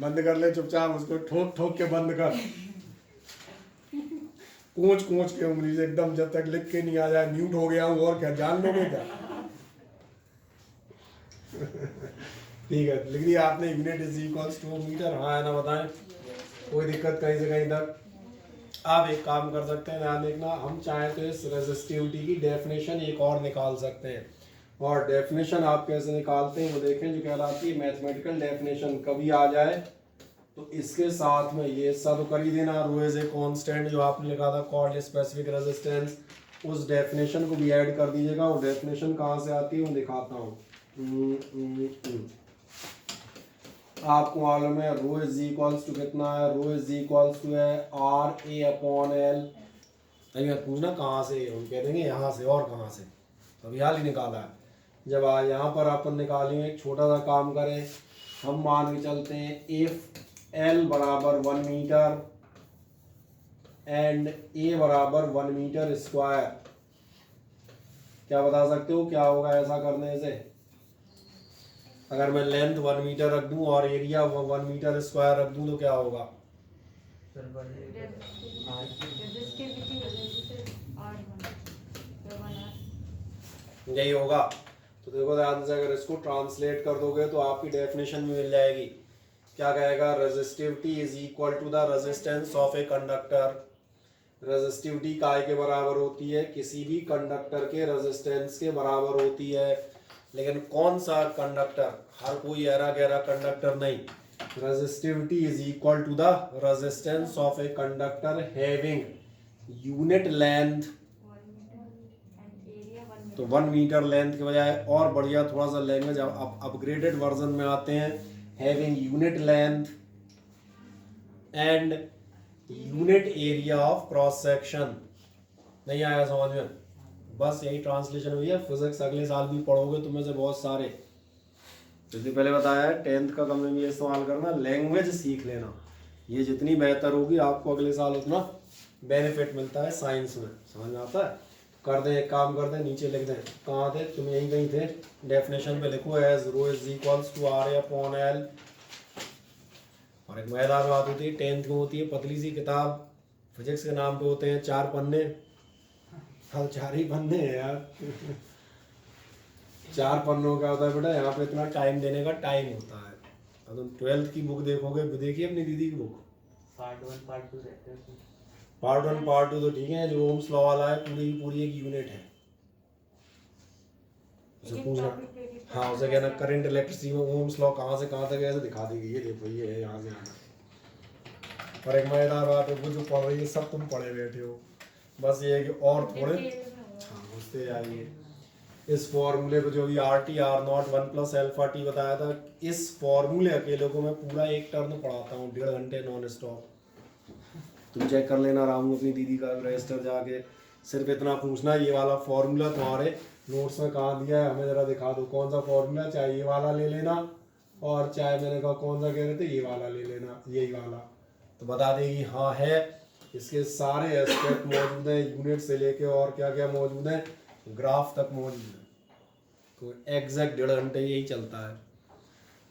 बंद कर ले चुपचाप, उसको ठोक ठोक के बंद कर, कूच कूच के उंगली से एकदम, जब तक लिख के नहीं आ जाए म्यूट हो गया हूँ और क्या जान लोगे क्या? ठीक है, लिख दिया आपने, unit is equals to metre, हाँ है ना, बताएं कोई दिक्कत कहीं से कहीं तक। आप एक काम कर सकते हैं, ध्यान देखना, हम चाहें तो इस रेजिस्टिविटी की डेफिनेशन एक और निकाल सकते हैं, और डेफिनेशन आप कैसे निकालते हैं वो देखें, जो कहलाती है मैथमेटिकल डेफिनेशन। कभी आ जाए तो इसके साथ में ये सब कर ही देना, रो इज ए कांस्टेंट जो आपने लिखा था कॉल्ड स्पेसिफिक रेजिस्टेंस, उस डेफिनेशन को भी ऐड कर दीजिएगा। और डेफिनेशन कहाँ से आती है वो दिखाता हूँ। आपको मालूम है रो इज इक्वल्स टू कितना है, रो इज इक्वल्स टू है आर ए अपॉन एल। नहीं पूछना कहाँ से, हम कह देंगे यहाँ से, और कहाँ से, अभी हाल ही निकाला है। जब यहाँ पर अपन निकालेंगे, एक छोटा सा काम करें, हम मान के चलते हैं इफ एल बराबर 1 मीटर एंड ए बराबर 1 मीटर स्क्वायर, क्या बता सकते हो क्या होगा ऐसा करने से? अगर मैं लेंथ 1 मीटर रख दूं और एरिया 1 मीटर स्क्वायर रख दूं तो क्या होगा? यही होगा। तो देखो ध्यान से, अगर इसको ट्रांसलेट कर दोगे तो आपकी डेफिनेशन में मिल जाएगी। क्या कहेगा? Resistivity is equal to the resistance of a conductor. Resistivity काय के बराबर होती है? किसी भी कंडक्टर के रेजिस्टेंस के बराबर होती है। लेकिन कौन सा कंडक्टर? हर कोई ऐरा गहरा कंडक्टर नहीं। Resistivity is equal to the resistance of a conductor having unit length, तो 1 मीटर लेंथ के बजाय और बढ़िया थोड़ा सा लैंग्वेज अपग्रेडेड वर्जन में आते हैं, having unit length and unit area of cross section. नहीं आया समझ में? बस यही ट्रांसलेशन हुई है। फिजिक्स अगले साल भी पढ़ोगे तुम में से बहुत सारे, जैसे पहले बताया है 10th का कम में भी इस्तेमाल करना, लैंग्वेज सीख लेना। ये जितनी बेहतर होगी आपको अगले साल उतना बेनिफिट मिलता है साइंस में। समझ में आता है? कर दें, एक काम कर दें, नीचे लिख दें। कहाँ थे तुम? यहीं कहीं थे। डेफिनेशन पे लिखो as rho is equals to R A upon L. और एक मजेदार बात होती है, 10th में होती है पतली सी किताब, फिजिक्स के नाम पे होते हैं 4 पन्ने। हाँ 4 ही पन्ने हैं यार। 4 पन्नों का होता है बेटा, यहाँ पे इतना टाइम देने का टाइम होता है। अब तुम 12th की बुक देखोगे, देखिए अपनी दीदी की बुक, पार्ट 1 पार्ट 2 रहते हैं उसमें। पार्ट 1 पार्ट 2 तो ठीक है, जो ओम्स लॉ वाला है पूरी की पूरी एक यूनिट है। उसे पूछना, हाँ उसे कहना करंट इलेक्ट्रिसिटी में ओम्स लॉ कहाँ से कहाँ तक है, ऐसे दिखा देगी, ये देखो ये है यहाँ से यहाँ तक। और एक मजेदार बात है, वो जो पढ़ रही है सब तुम पढ़े बैठे हो, बस ये है कि और थोड़े हाँ घुसते जाइए। इस फॉर्मूले को जो भी R T R not 1 + alpha T बताया था, इस फॉर्मूले अकेले को मैं पूरा एक टर्म पढ़ाता हूँ 1.5 घंटे नॉन स्टॉप। तुम चेक कर लेना रामू अपनी दीदी का रजिस्टर जाके, सिर्फ इतना पूछना ये वाला फॉर्मूला तुम्हारे नोट्स में कहाँ दिया है, हमें ज़रा दिखा दो कौन सा फॉर्मूला, चाहे ये वाला ले लेना और चाहे मैंने कहा कौन सा कह रहे थे ये वाला ले लेना, यही वाला, तो बता देगी हाँ है। इसके सारे एस्पेक्ट मौजूद हैं, यूनिट से लेके और क्या क्या मौजूद है, ग्राफ तक मौजूद है। तो एग्जैक्ट 1.5 घंटे यही चलता है।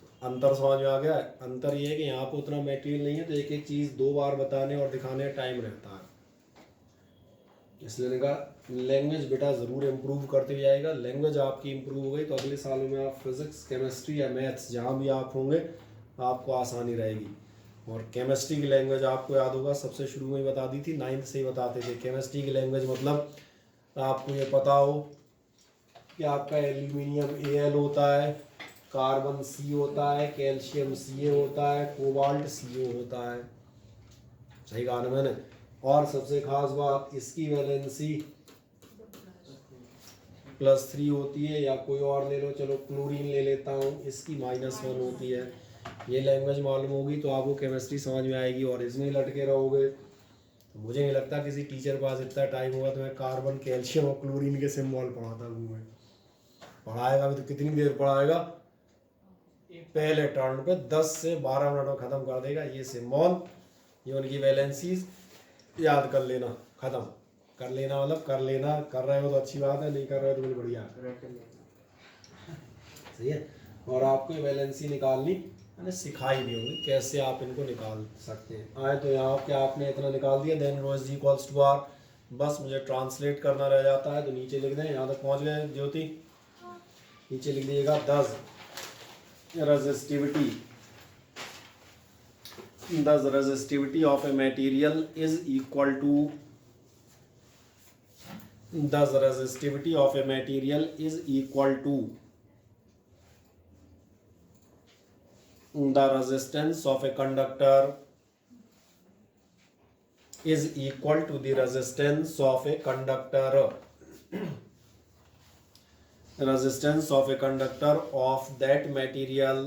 तो अंतर समझ में आ गया। अंतर ये है कि यहाँ पे उतना मटेरियल नहीं है, तो एक एक चीज़ 2 बार बताने और दिखाने का टाइम रहता है। इसलिए मैंने कहा लैंग्वेज बेटा ज़रूर इम्प्रूव करते जाएगा। लैंग्वेज आपकी इम्प्रूव हो गई तो अगले सालों में आप फिज़िक्स केमिस्ट्री या मैथ्स जहाँ भी आप होंगे आपको आसानी रहेगी। और केमिस्ट्री की लैंग्वेज आपको याद होगा सबसे शुरू में ही बता दी थी, 9th से ही बताते थे। केमिस्ट्री की लैंग्वेज मतलब आपको ये पता हो कि आपका एल्यूमिनियम Al होता है, कार्बन C होता है, कैल्शियम Ca होता है, कोबाल्ट CO होता है, सही कहा ना मैंने। और सबसे खास बात इसकी वैलेंसी +3 होती है, या कोई और ले लो, चलो क्लोरीन ले लेता हूँ, इसकी -1 होती है। ये लैंग्वेज मालूम होगी तो आपको केमिस्ट्री समझ में आएगी और इसमें लटके रहोगे। तो मुझे नहीं लगता किसी टीचर के पास इतना टाइम होगा तो मैं कार्बन कैल्शियम और क्लोरीन के सिंबल पढ़ाता हूँ। मैं पढ़ाएगा भी तो कितनी देर पढ़ाएगा, पहले टर्न पे 10 से 12 मिनट में ख़त्म कर देगा। ये सिंबल, ये उनकी वैलेंसीज याद कर लेना, ख़त्म कर लेना, मतलब कर लेना, कर रहे हो तो अच्छी बात है, नहीं कर रहे हो तो बिल्कुल बढ़िया, सही है। और आपको ये वैलेंसी निकालनी मैंने सिखाई भी होगी कैसे आप इनको निकाल सकते हैं। आए तो यहाँ पे आपने इतना निकाल दिया, then rho is equals to R, बस मुझे ट्रांसलेट करना रह जाता है। तो नीचे लिख दें, यहाँ तक पहुँच गए ज्योति, नीचे लिख दीजिएगा 10 resistivity of a material is equal to the resistivity of a material is equal to the resistance of a conductor is equal to the resistance of a conductor, resistance of a conductor of that material,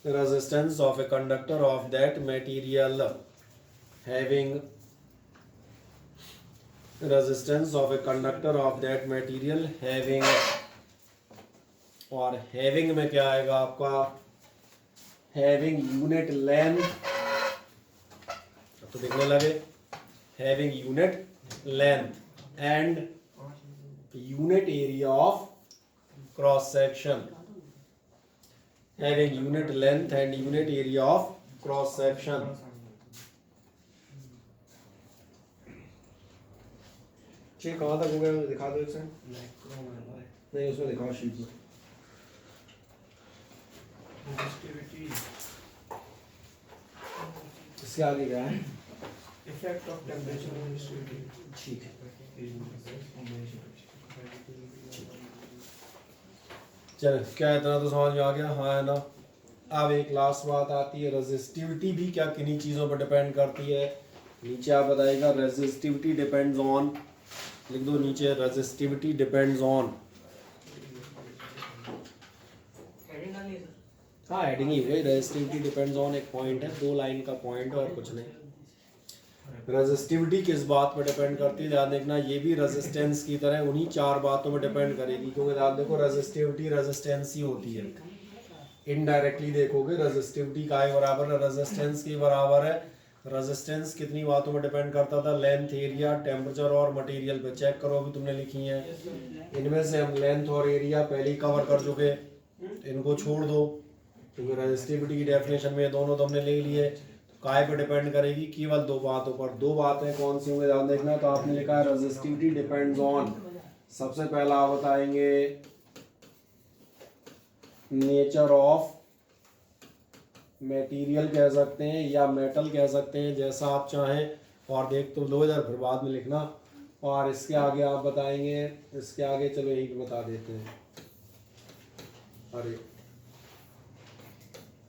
resistance of a conductor of that material having, resistance of a conductor of that material having, और having में क्या आएगा आपका, having unit length, तो देखने लगे, having unit length and unit area of cross section, having unit length and unit area of cross section। ठीक, कहाँ तक हो गया दिखा दो एक सेकंड, नहीं उसमें दिखाओ शीट में। इसके आगे क्या है, effect of temperature on resistivity. ठीक है, चलो क्या इतना तो समझ में आ गया, हाँ है ना। अब एक लास्ट बात आती है, रेजिस्टिविटी भी क्या किन्हीं चीज़ों पर डिपेंड करती है। नीचे आप बताइएगा रेजिस्टिविटी डिपेंड्स ऑन, लिख दो नीचे रेजिस्टिविटी डिपेंड्स ऑन, हाँ हेडिंग ही हुई, रेजिस्टिविटी डिपेंड्स ऑन एक पॉइंट है, 2 लाइन का पॉइंट है और कुछ नहीं। रेजिस्टिविटी किस बात पर डिपेंड करती है, ध्यान देखना, ये भी रेजिस्टेंस की तरह उन्हीं 4 बातों में डिपेंड करेगी, क्योंकि ध्यान देखो रेजिस्टिविटी रेजिस्टेंस ही होती है। इनडायरेक्टली देखोगे रेजिस्टिविटी का बराबर है रेजिस्टेंस के बराबर है। रेजिस्टेंस कितनी बातों में डिपेंड करता था, लेंथ, एरिया, टेम्परेचर और मटेरियल पे। चेक करो अभी तुमने लिखी है, इनमें से हम लेंथ और एरिया पहले ही कवर कर चुके, इनको छोड़ दो क्योंकि रेजिस्टिविटी की डेफिनेशन में दोनों तो हमने ले लिए। तो काय पे डिपेंड करेगी, केवल 2 बातों पर। 2 बातें कौन सी होंगी ध्यान देखना, तो आपने लिखा है रेजिस्टिविटी डिपेंड्स ऑन सबसे पहला आप बताएंगे नेचर ऑफ मटेरियल कह सकते हैं या मेटल कह सकते हैं, जैसा आप चाहें, और देख तो लो इधर, फिर बाद में लिखना। और इसके आगे आप बताएंगे, इसके आगे चलो यही पे बता देते हैं। अरे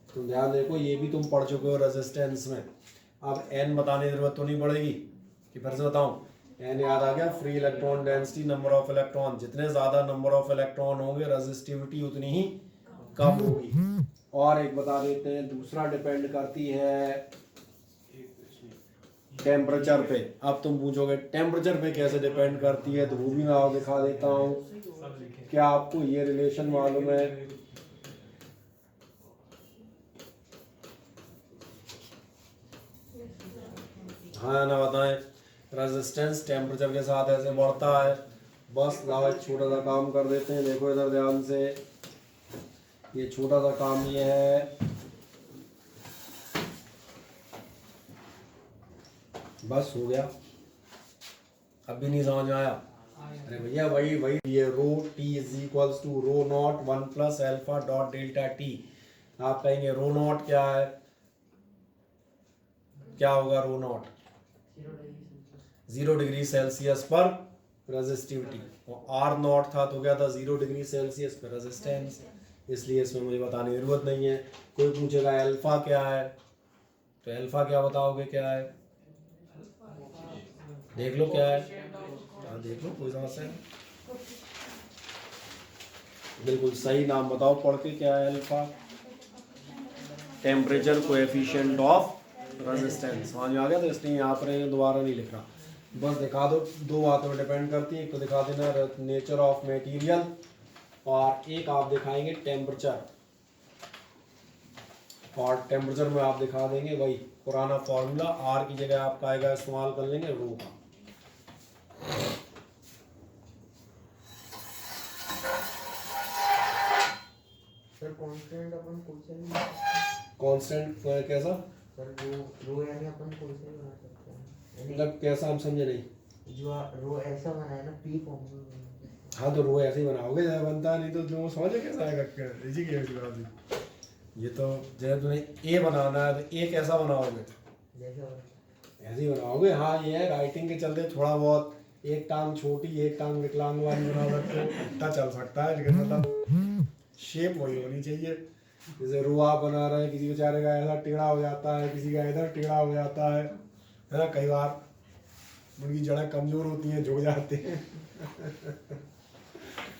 तुम ध्यान देखो, ये भी तुम पढ़ चुके हो रेजिस्टेंस में। अब एन बताने की जरूरत तो नहीं पड़ेगी कि फिर से बताऊं। एन याद आ गया, free electron density, number of electron. जितने ज्यादा नंबर ऑफ इलेक्ट्रॉन होंगे रेजिस्टिविटी उतनी ही कम होगी। और एक बता देते हैं, दूसरा डिपेंड करती है टेम्परेचर पे। अब तुम पूछोगे टेम्परेचर पे कैसे डिपेंड करती है, तो वो भी मैं आपको दिखा देता हूँ। क्या आपको ये रिलेशन मालूम है? हाँ ना बताएं। रेजिस्टेंस टेम्परेचर के साथ ऐसे बढ़ता है। बस लाओ एक छोटा सा काम कर देते हैं, देखो इधर ध्यान से। ये छोटा सा काम ये है, बस हो गया। अब भी नहीं समझ में आया? अरे भैया वही वही, ये rho T is equals to rho not 1 plus alpha dot delta T. आप कहेंगे रो नॉट क्या है? क्या होगा रो नॉट? 0 डिग्री सेल्सियस पर रेजिस्टिविटी। और आर नॉट था तो क्या था? 0 डिग्री सेल्सियस पर रेजिस्टेंस। इसलिए इसमें मुझे बताने की जरूरत नहीं है। कोई पूछेगा अल्फा क्या है, तो अल्फा क्या बताओगे क्या है? देख लो क्या है, हाँ देख लो, कोई समस्या नहीं। बिल्कुल सही नाम बताओ पढ़ के, क्या है alpha? Temperature coefficient of resistance. समझ में आ गया? तो इसलिए यहाँ पर दोबारा नहीं लिख रहा, बस दिखा दो। दो बातों में डिपेंड करती है, एक तो दिखा देना नेचर ऑफ मटेरियल, और एक आप दिखाएंगे टेम्परेचर। और टेम्परेचर में आप दिखा देंगे वही पुराना फॉर्मूला, आर की जगह आपका आएगा, इस्तेमाल कर लेंगे रो का। सर कांस्टेंट अपन खुद से भी कांस्टेंट कैसा? सर रो यानी अपन खुद से भी बना सकते हैं। मतलब कैसा, हम समझे नहीं। जो रो ऐसा बना है ना, पी फॉर्म में। हाँ तो रो ऐसे ही बनाओगे, जैसा बनता नहीं तो जो समझे कैसा आएगा? इसी की बात। ये तो जैसे तुम्हें ए बनाना है तो ए कैसा बनाओगे? ऐसे ही बनाओगे। हाँ ये है, राइटिंग के चलते थोड़ा बहुत एक टांग छोटी एक टांग विकलांग वाली बना सकते हो, इतना चल सकता है, लेकिन मतलब शेप वही होनी चाहिए। जैसे रो आप बना रहे हैं, किसी बेचारे का ऐसा टेढ़ा हो जाता है, किसी का इधर टेढ़ा हो जाता है ना। कई बार उनकी जड़ें कमजोर होती हैं, झुक जाते हैं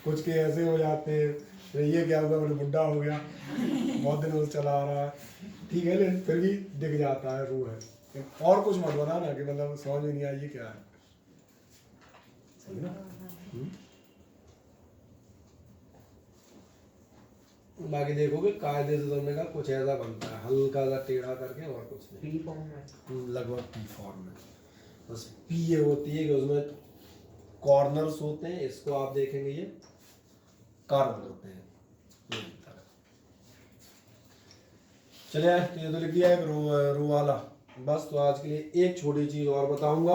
कुछ के ऐसे हो जाते हैं। तो ये क्या होगा, मैंने बुढ़ा हो गया, बहुत दिनों से चला आ रहा है, ठीक है, लेकिन फिर भी दिख जाता है रो है। और कुछ मत बना ना कि मतलब समझ में नहीं आई ये क्या है। सही ना? बाकी देखोगे कायदे से तुमने कहा कुछ ऐसा बनता है, हल्का सा टेढ़ा करके, और कुछ नहीं। पी फॉर्म में, लगभग पी फॉर्म में। बस पी ये होती है कि उसमें कॉर्नर्स होते हैं, इसको आप देखेंगे ये कर्व होते हैं। चलिए ये तो लिख दिया है रो वाला। बस तो आज के लिए एक छोटी चीज और बताऊंगा,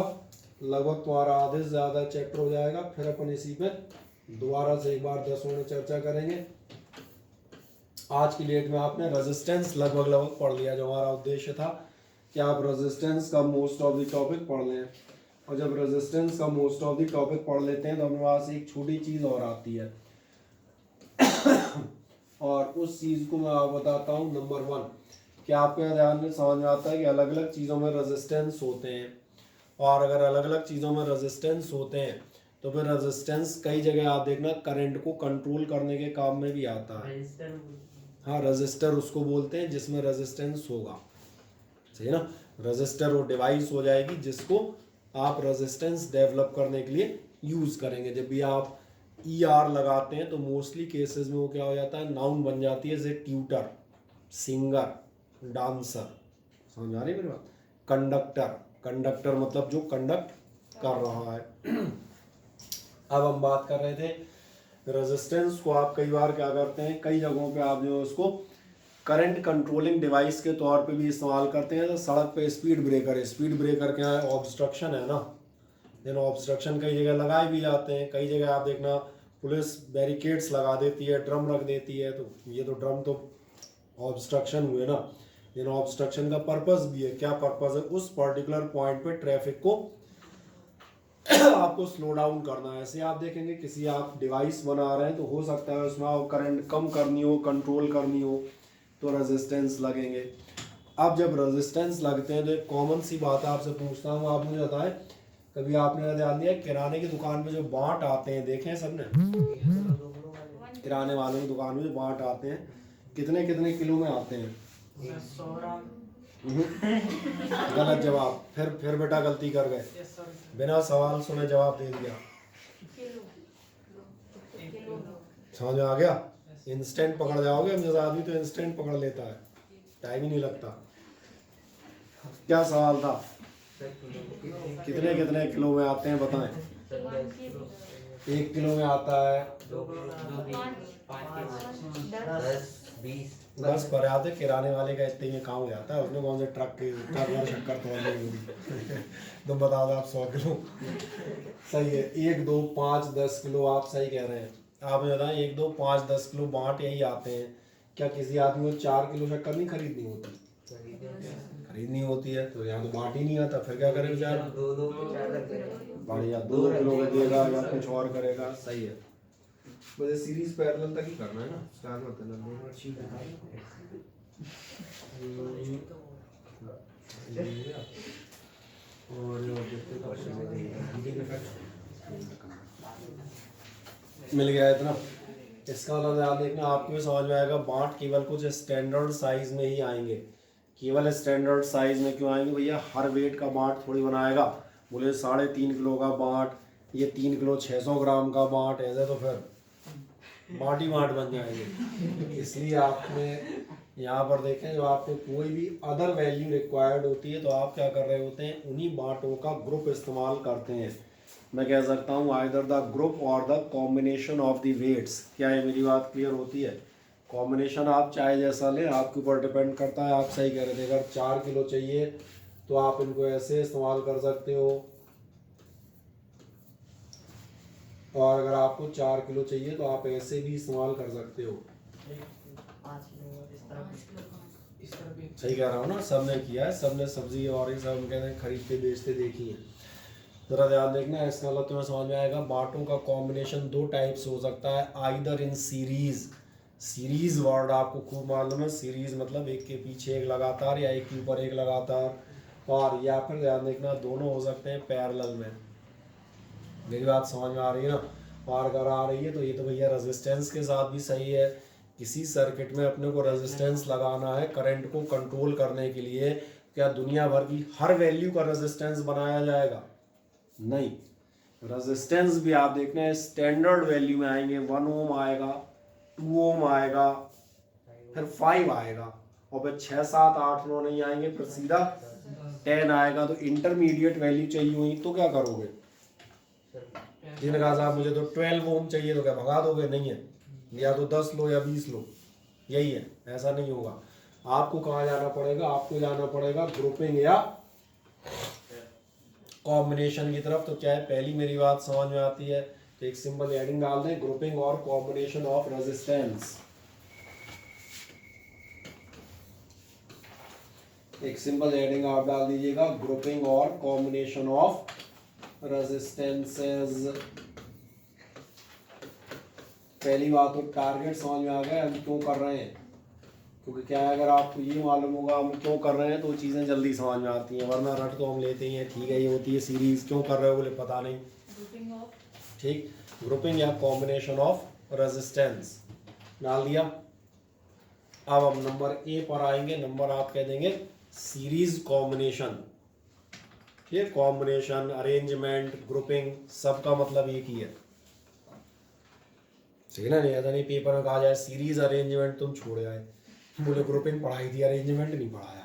लगभग तुम्हारा आधे से ज्यादा चैप्टर हो जाएगा। फिर अपन इसी पे दोबारा से एक बार 10 में चर्चा करेंगे। आज की डेट में आपने रेजिस्टेंस लगभग पढ़ लिया, जो हमारा उद्देश्य था कि आप रेजिस्टेंस का मोस्ट ऑफ द टॉपिक पढ़ लें। और जब रेजिस्टेंस का मोस्ट ऑफ द टॉपिक पढ़ लेते हैं तो हमारे पास एक छोटी चीज़ और आती है और उस चीज़ को मैं आपको बताता हूँ। नंबर 1, क्या आपके ध्यान में समझ में आता है कि अलग अलग चीज़ों में रेजिस्टेंस होते हैं, और अगर अलग अलग चीज़ों में रेजिस्टेंस होते हैं तो फिर रेजिस्टेंस कई जगह आप देखना करंट को कंट्रोल करने के काम में भी आता है। हाँ, रजिस्टर उसको बोलते हैं जिसमें रेजिस्टेंस होगा, सही ना। रजिस्टर वो डिवाइस हो जाएगी जिसको आप रेजिस्टेंस डेवलप करने के लिए यूज़ करेंगे। जब भी आप ER लगाते हैं तो मोस्टली केसेस में वो क्या हो जाता है, नाउन बन जाती है, जैसे ट्यूटर, सिंगर, डांसर। समझ आ रही है मेरी बात? कंडक्टर, कंडक्टर मतलब जो कंडक्ट कर रहा है। अब हम बात कर रहे थे रेजिस्टेंस को आप कई बार क्या करते हैं, कई जगहों पे आप जो उसको करंट कंट्रोलिंग डिवाइस के तौर पे भी इस्तेमाल करते हैं। तो सड़क पे स्पीड ब्रेकर है, स्पीड ब्रेकर क्या है, ऑब्स्ट्रक्शन है ना, देन ऑब्स्ट्रक्शन कई जगह लगाए भी जाते हैं, कई जगह आप देखना पुलिस बैरिकेड्स लगा देती है, ड्रम रख देती है, तो ये तो ड्रम तो ऑब्स्ट्रक्शन हुए ना। देन ऑब्स्ट्रक्शन का पर्पस भी है, क्या पर्पस है, उस पर्टिकुलर पॉइंट पे ट्रैफिक को आपको स्लो डाउन करना है। ऐसे आप देखेंगे किसी आप डिवाइस बना रहे हैं तो हो सकता है उसमें आप करंट कम करनी हो, कंट्रोल करनी हो, तो रेजिस्टेंस लगेंगे। अब जब रेजिस्टेंस लगते हैं तो एक कॉमन सी बात आपसे पूछता हूँ, आप मुझे बताएं, कभी आपने ध्यान दिया किराने की दुकान में जो बांट आते हैं, देखे हैं सबने, किराने वालों की दुकान में जो बांट आते हैं कितने कितने किलो में आते हैं? 100 ग्राम। गलत जवाब, फिर बेटा गलती कर गए, बिना सवाल सुने जवाब दे दिया। समझ में आ गया? इंस्टेंट पकड़ जाओगे, हम जैसा आदमी तो इंस्टेंट पकड़ लेता है, टाइम ही नहीं लगता। क्या सवाल था? कितने कितने किलो में आते हैं बताएं? 1 किलो में आता है 10 पर आते, किराने वाले का इतने में काम हो जाता है, उसमें कौन से ट्रक और शक्कर तोड़नी होगी। तो बता दो आप 100 किलो सही है। 1 2 5 10 किलो आप सही कह रहे हैं। आप मुझे बताएं 1 2 5 10 किलो बांट यही आते हैं, क्या किसी आदमी को 4 किलो शक्कर नहीं खरीदनी होती? खरीदनी होती है, तो यहाँ तो बांट ही नहीं आता, फिर क्या करे बेचारा? बढ़िया 2 किलो का देगा या कुछ और करेगा। सही है, मुझे सीरीज पैरेलल तक ही करना है ना, स्टार्ट मत करना। मिल गया इतना। इसका मतलब याद देखना, आपको भी समझ में आएगा, बांट केवल कुछ स्टैंडर्ड साइज में ही आएंगे। केवल स्टैंडर्ड साइज में क्यों आएंगे भैया? हर वेट का बांट थोड़ी बनाएगा, बोले 3.5 किलो का बांट, ये 3 किलो 600 ग्राम का बांट, ऐसे तो फिर बांट ही बांट बन जाएंगे। इसलिए आपने यहाँ पर देखें, जो आपको कोई भी अदर वैल्यू रिक्वायर्ड होती है तो आप क्या कर रहे होते हैं, उन्हीं बांटों का ग्रुप इस्तेमाल करते हैं। मैं कह सकता हूँ आइदर द ग्रुप और the combination of the weights. क्या है, मेरी बात क्लियर होती है? कॉम्बिनेशन आप चाहे जैसा लें, आपके ऊपर डिपेंड करता है। आप सही कह रहे थे, अगर 4 किलो चाहिए तो आप इनको ऐसे इस्तेमाल कर सकते हो, और अगर आपको 4 किलो चाहिए तो आप ऐसे भी इस्तेमाल कर सकते हो। सही कह रहा हूँ ना? सबने किया है, सबने सब्जी और ये सब हम कहते हैं खरीदते बेचते देखी है। जरा ध्यान देखना, इसका मतलब तुम्हें समझ में आएगा। बांटों का कॉम्बिनेशन 2 टाइप्स हो सकता है, either in series. Series word आपको खूब मालूम है, सीरीज मतलब एक के पीछे एक लगातार या एक के ऊपर एक लगातार, और या फिर ध्यान देखना दोनों हो सकते हैं पैरेलल में। मेरी बात समझ में आ रही है ना? और अगर आ रही है तो ये तो भैया रेजिस्टेंस के साथ भी सही है। किसी सर्किट में अपने को रेजिस्टेंस लगाना है करंट को कंट्रोल करने के लिए, क्या दुनिया भर की हर वैल्यू का रेजिस्टेंस बनाया जाएगा? नहीं। रेजिस्टेंस भी आप देखना है स्टैंडर्ड वैल्यू में आएंगे, 1 ओम आएगा, 2 ओम आएगा, फिर 5 आएगा, और फिर 6 7 8 9 नहीं आएंगे, फिर सीधा 10 आएगा। तो इंटरमीडिएट वैल्यू चाहिए हुई तो क्या करोगे? जिन्होंने कहा साहब मुझे तो 12 ओम चाहिए, तो क्या भगा दोगे? नहीं है, या तो 10 लो या 20 लो, यही है। ऐसा नहीं होगा। आपको कहाँ जाना पड़ेगा? आपको जाना पड़ेगा ग्रुपिंग या कॉम्बिनेशन की तरफ। तो क्या है, पहली मेरी बात समझ में आती है तो एक सिंपल एडिंग डाल दें, ग्रुपिंग और कॉम्बिनेशन ऑफ रेजिस्टेंस। एक सिंपल एडिंग आप डाल दीजिएगा, ग्रुपिंग और कॉम्बिनेशन ऑफ रेजिस्टेंसेस। पहली बात तो टारगेट समझ में आ गया, हम क्यों कर रहे हैं, क्योंकि क्या है, अगर आपको ये मालूम होगा हम क्यों कर रहे हैं तो चीज़ें जल्दी समझ में आती हैं, वरना रट तो हम लेते ही हैं, ठीक है ये होती है सीरीज, क्यों कर रहे हो बोले पता नहीं। ठीक, ग्रुपिंग या कॉम्बिनेशन ऑफ रेजिस्टेंस डाल दिया। अब हम नंबर ए पर आएंगे। नंबर आप कह देंगे सीरीज कॉम्बिनेशन। ये कॉम्बिनेशन, अरेंजमेंट, ग्रुपिंग सबका मतलब एक ही है, ठीक है ना? नहीं ऐसा नहीं पेपर में कहा जाए सीरीज अरेंजमेंट तुम छोड़े आए, बोले ग्रुपिंग पढ़ाई थी अरेंजमेंट नहीं पढ़ाया।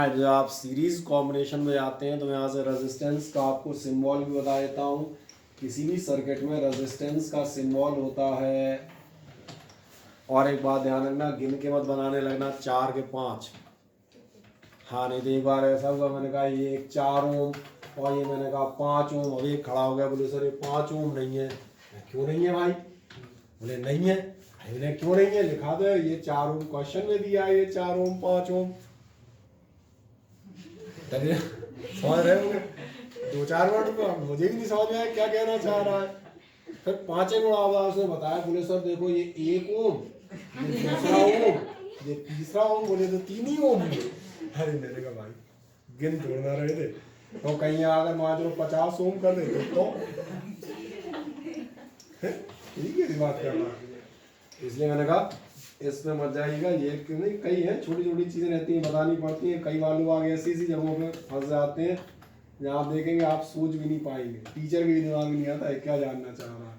जब आप सीरीज कॉम्बिनेशन में जाते हैं तो मैं यहाँ से रेजिस्टेंस का आपको सिंबल भी बता देता हूँ। किसी भी सर्किट में रेजिस्टेंस का सिंबल होता है, और एक बात ध्यान रखना, गिन के मत बनाने लगना 4 के 5। हाँ, नहीं तो एक बार ऐसा हुआ, मैंने कहा ये 4 ओम और ये मैंने कहा 5 ओम। अब एक खड़ा हो गया, बोले सर ये 5 ओम नहीं है। क्यों नहीं है भाई? बोले नहीं है। मैंने क्यों नहीं है? लिखा दो, ये 4 ओम क्वेश्चन में दिया है, ये 4 ओम 5 ओम। चलिए समझ रहे होंगे 2-4 वर्ड में, मुझे भी नहीं समझ में आया क्या कहना चाह रहा है। फिर 5वें गुण उसने बताया, बोले सर देखो ये 1 ओम, ये दूसरा ओम, ये तीसरा ओम, बोले तो 3 ही ओम है। अरे मैंने कहा भाई गिन तोड़ना रहे थे, तो कहीं अगर मान लो 50 ओम कर देते तो ठीक है बात करना। इसलिए मैंने कहा इसमें मत जाइएगा, ये क्यों नहीं, कई है छोटी छोटी चीजें रहती हैं बतानी पड़ती हैं। कई बार लोग आगे ऐसी ऐसी जगहों पे फंस जाते हैं जहाँ आप देखेंगे आप सोच भी नहीं पाएंगे, टीचर भी दिमाग में नहीं आता है क्या जानना चाह रहा है।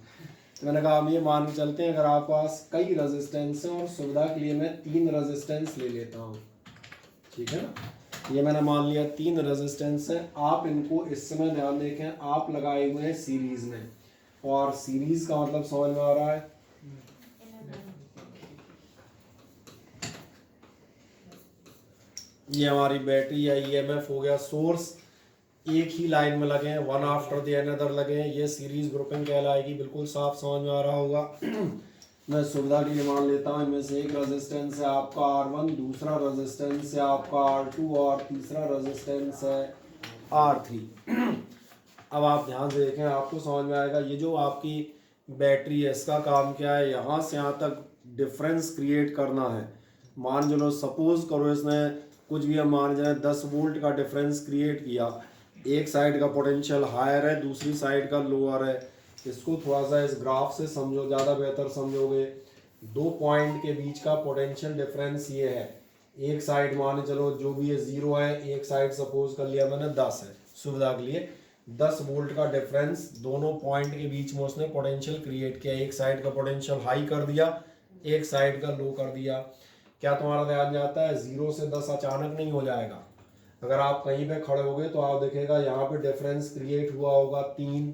तो मैंने कहा हम ये मान के चलते हैं, अगर आपके पास कई रेजिस्टेंस हैं और सुविधा के लिए मैं 3 रेजिस्टेंस ले लेता हूँ, ठीक है ना। ये मैंने मान लिया 3 रेजिस्टेंस हैं। आप इनको इस समय ध्यान देखें, आप लगाए हुए हैं सीरीज में, और सीरीज का मतलब समझ में आ रहा है, ये हमारी बैटरी या ईएमएफ हो गया सोर्स, एक ही लाइन में लगे हैं, वन आफ्टर द अनदर लगे हैं, ये सीरीज ग्रुपिंग कहलाएगी। बिल्कुल साफ समझ में आ रहा होगा। मैं सुविधा के लिए मान लेता हूँ, इनमें से एक रेजिस्टेंस है आपका R1, दूसरा रेजिस्टेंस है आपका R2 और तीसरा रेजिस्टेंस है R3। अब आप ध्यान से देखें, आपको समझ में आएगा। ये जो आपकी बैटरी है इसका काम क्या है, यहाँ से यहाँ तक डिफरेंस क्रिएट करना है। मान लो सपोज करो इसने कुछ भी हम मान जाए 10 वोल्ट का डिफरेंस क्रिएट किया, एक साइड का पोटेंशियल हायर है, दूसरी साइड का लोअर है। इसको थोड़ा सा इस ग्राफ से समझो, ज़्यादा बेहतर समझोगे। 2 पॉइंट के बीच का पोटेंशियल डिफरेंस ये है, एक साइड मान चलो जो भी है 0 है, एक साइड सपोज कर लिया मैंने 10 है, सुविधा के लिए 10 वोल्ट का डिफरेंस दोनों पॉइंट के बीच में उसने पोटेंशियल क्रिएट किया। एक साइड का पोटेंशियल हाई कर दिया, एक साइड का लो कर दिया। क्या तुम्हारा ध्यान जाता है 0 से 10 अचानक नहीं हो जाएगा। अगर आप कहीं पे खड़े होगे तो आप देखेगा यहाँ पे डिफरेंस क्रिएट हुआ होगा 3,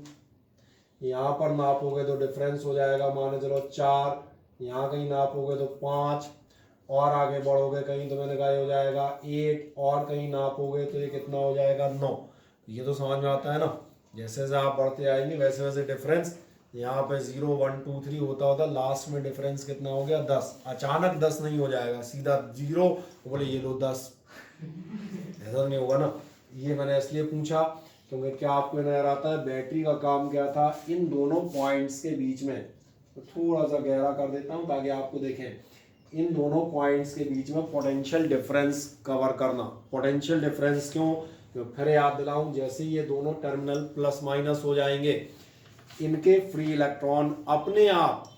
यहाँ पर नापोगे तो डिफरेंस हो जाएगा मान चलो 4, यहाँ कहीं नापोगे तो 5, और आगे बढ़ोगे कहीं तो मैंने कहा हो जाएगा 8, और कहीं नापोगे तो ये कितना हो जाएगा 9। ये तो समझ में आता है ना। जैसे जैसे आप बढ़ते आएंगे वैसे वैसे डिफरेंस यहाँ पे 0 1 2 3 होता होता लास्ट में डिफरेंस कितना हो गया 10। अचानक 10 नहीं हो जाएगा, सीधा 0 बोले ये लो 10, ऐसा नहीं होगा ना। ये मैंने इसलिए पूछा क्योंकि क्या आपको नजर आता है बैटरी का काम क्या था, इन दोनों पॉइंट्स के बीच में, तो थोड़ा सा गहरा कर देता हूँ ताकि आपको देखें, इन दोनों पॉइंट्स के बीच में पोटेंशियल डिफरेंस कवर करना। पोटेंशियल डिफरेंस क्यों, तो फिर याद दिलाऊं, जैसे ये दोनों टर्मिनल प्लस माइनस हो जाएंगे, इनके फ्री इलेक्ट्रॉन अपने आप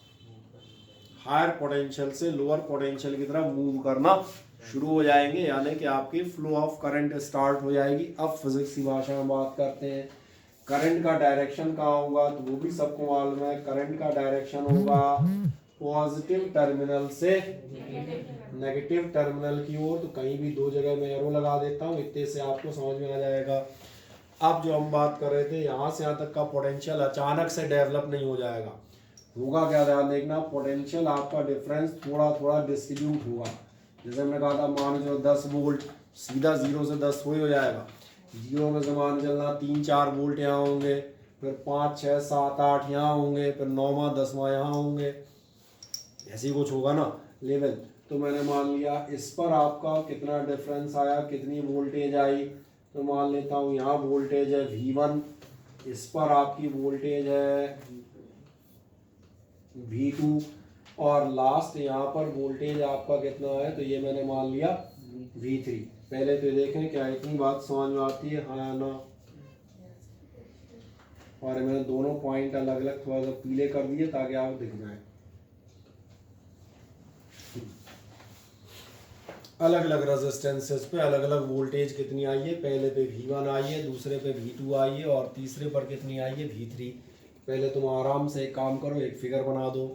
हायर पोटेंशियल से लोअर पोटेंशियल की तरफ मूव करना शुरू हो जाएंगे, यानी कि आपकी फ्लो ऑफ करंट स्टार्ट हो जाएगी। अब फिजिक्स की भाषा में बात करते हैं, करंट का डायरेक्शन कहाँ होगा, तो वो भी सबको मालूम है। करंट का डायरेक्शन होगा पॉजिटिव टर्मिनल से नेगेटिव टर्मिनल की ओर। तो कहीं भी 2 जगह मैं एरो लगा देता हूँ, इतने से आपको समझ में आ जाएगा। अब जो हम बात कर रहे थे, यहाँ से यहाँ तक का पोटेंशियल अचानक से डेवलप नहीं हो जाएगा, होगा क्या ध्यान देखना, पोटेंशियल आपका डिफरेंस थोड़ा थोड़ा डिस्ट्रीब्यूट होगा। जैसे हमने कहा था मान लो 10 वोल्ट, सीधा 0 से 10 हो जाएगा, 0 में से मान चलना 3-4 वोल्ट यहाँ होंगे, फिर 5 6 7 8 यहाँ होंगे, फिर 9वां 10वां यहाँ होंगे, ऐसे ही कुछ होगा ना लेवल। तो मैंने मान लिया इस पर आपका कितना डिफरेंस आया, कितनी वोल्टेज आई, तो मान लेता हूँ यहाँ वोल्टेज है V1, इस पर आपकी वोल्टेज है V2, और लास्ट यहाँ पर वोल्टेज आपका कितना है, तो ये मैंने मान लिया V3। पहले तो देखें क्या इतनी बात समझ में आती है, हाँ या ना। और मैंने दोनों पॉइंट अलग अलग थोड़ा सा पीले कर दिए ताकि आपको दिख जाए। अलग अलग रेजिस्टेंसेस पे अलग अलग वोल्टेज कितनी आई है, पहले पे V1 आई है, दूसरे पे V2 आई है, और तीसरे पर कितनी आई है V3। पहले तुम आराम से एक काम करो, एक फिगर बना दो।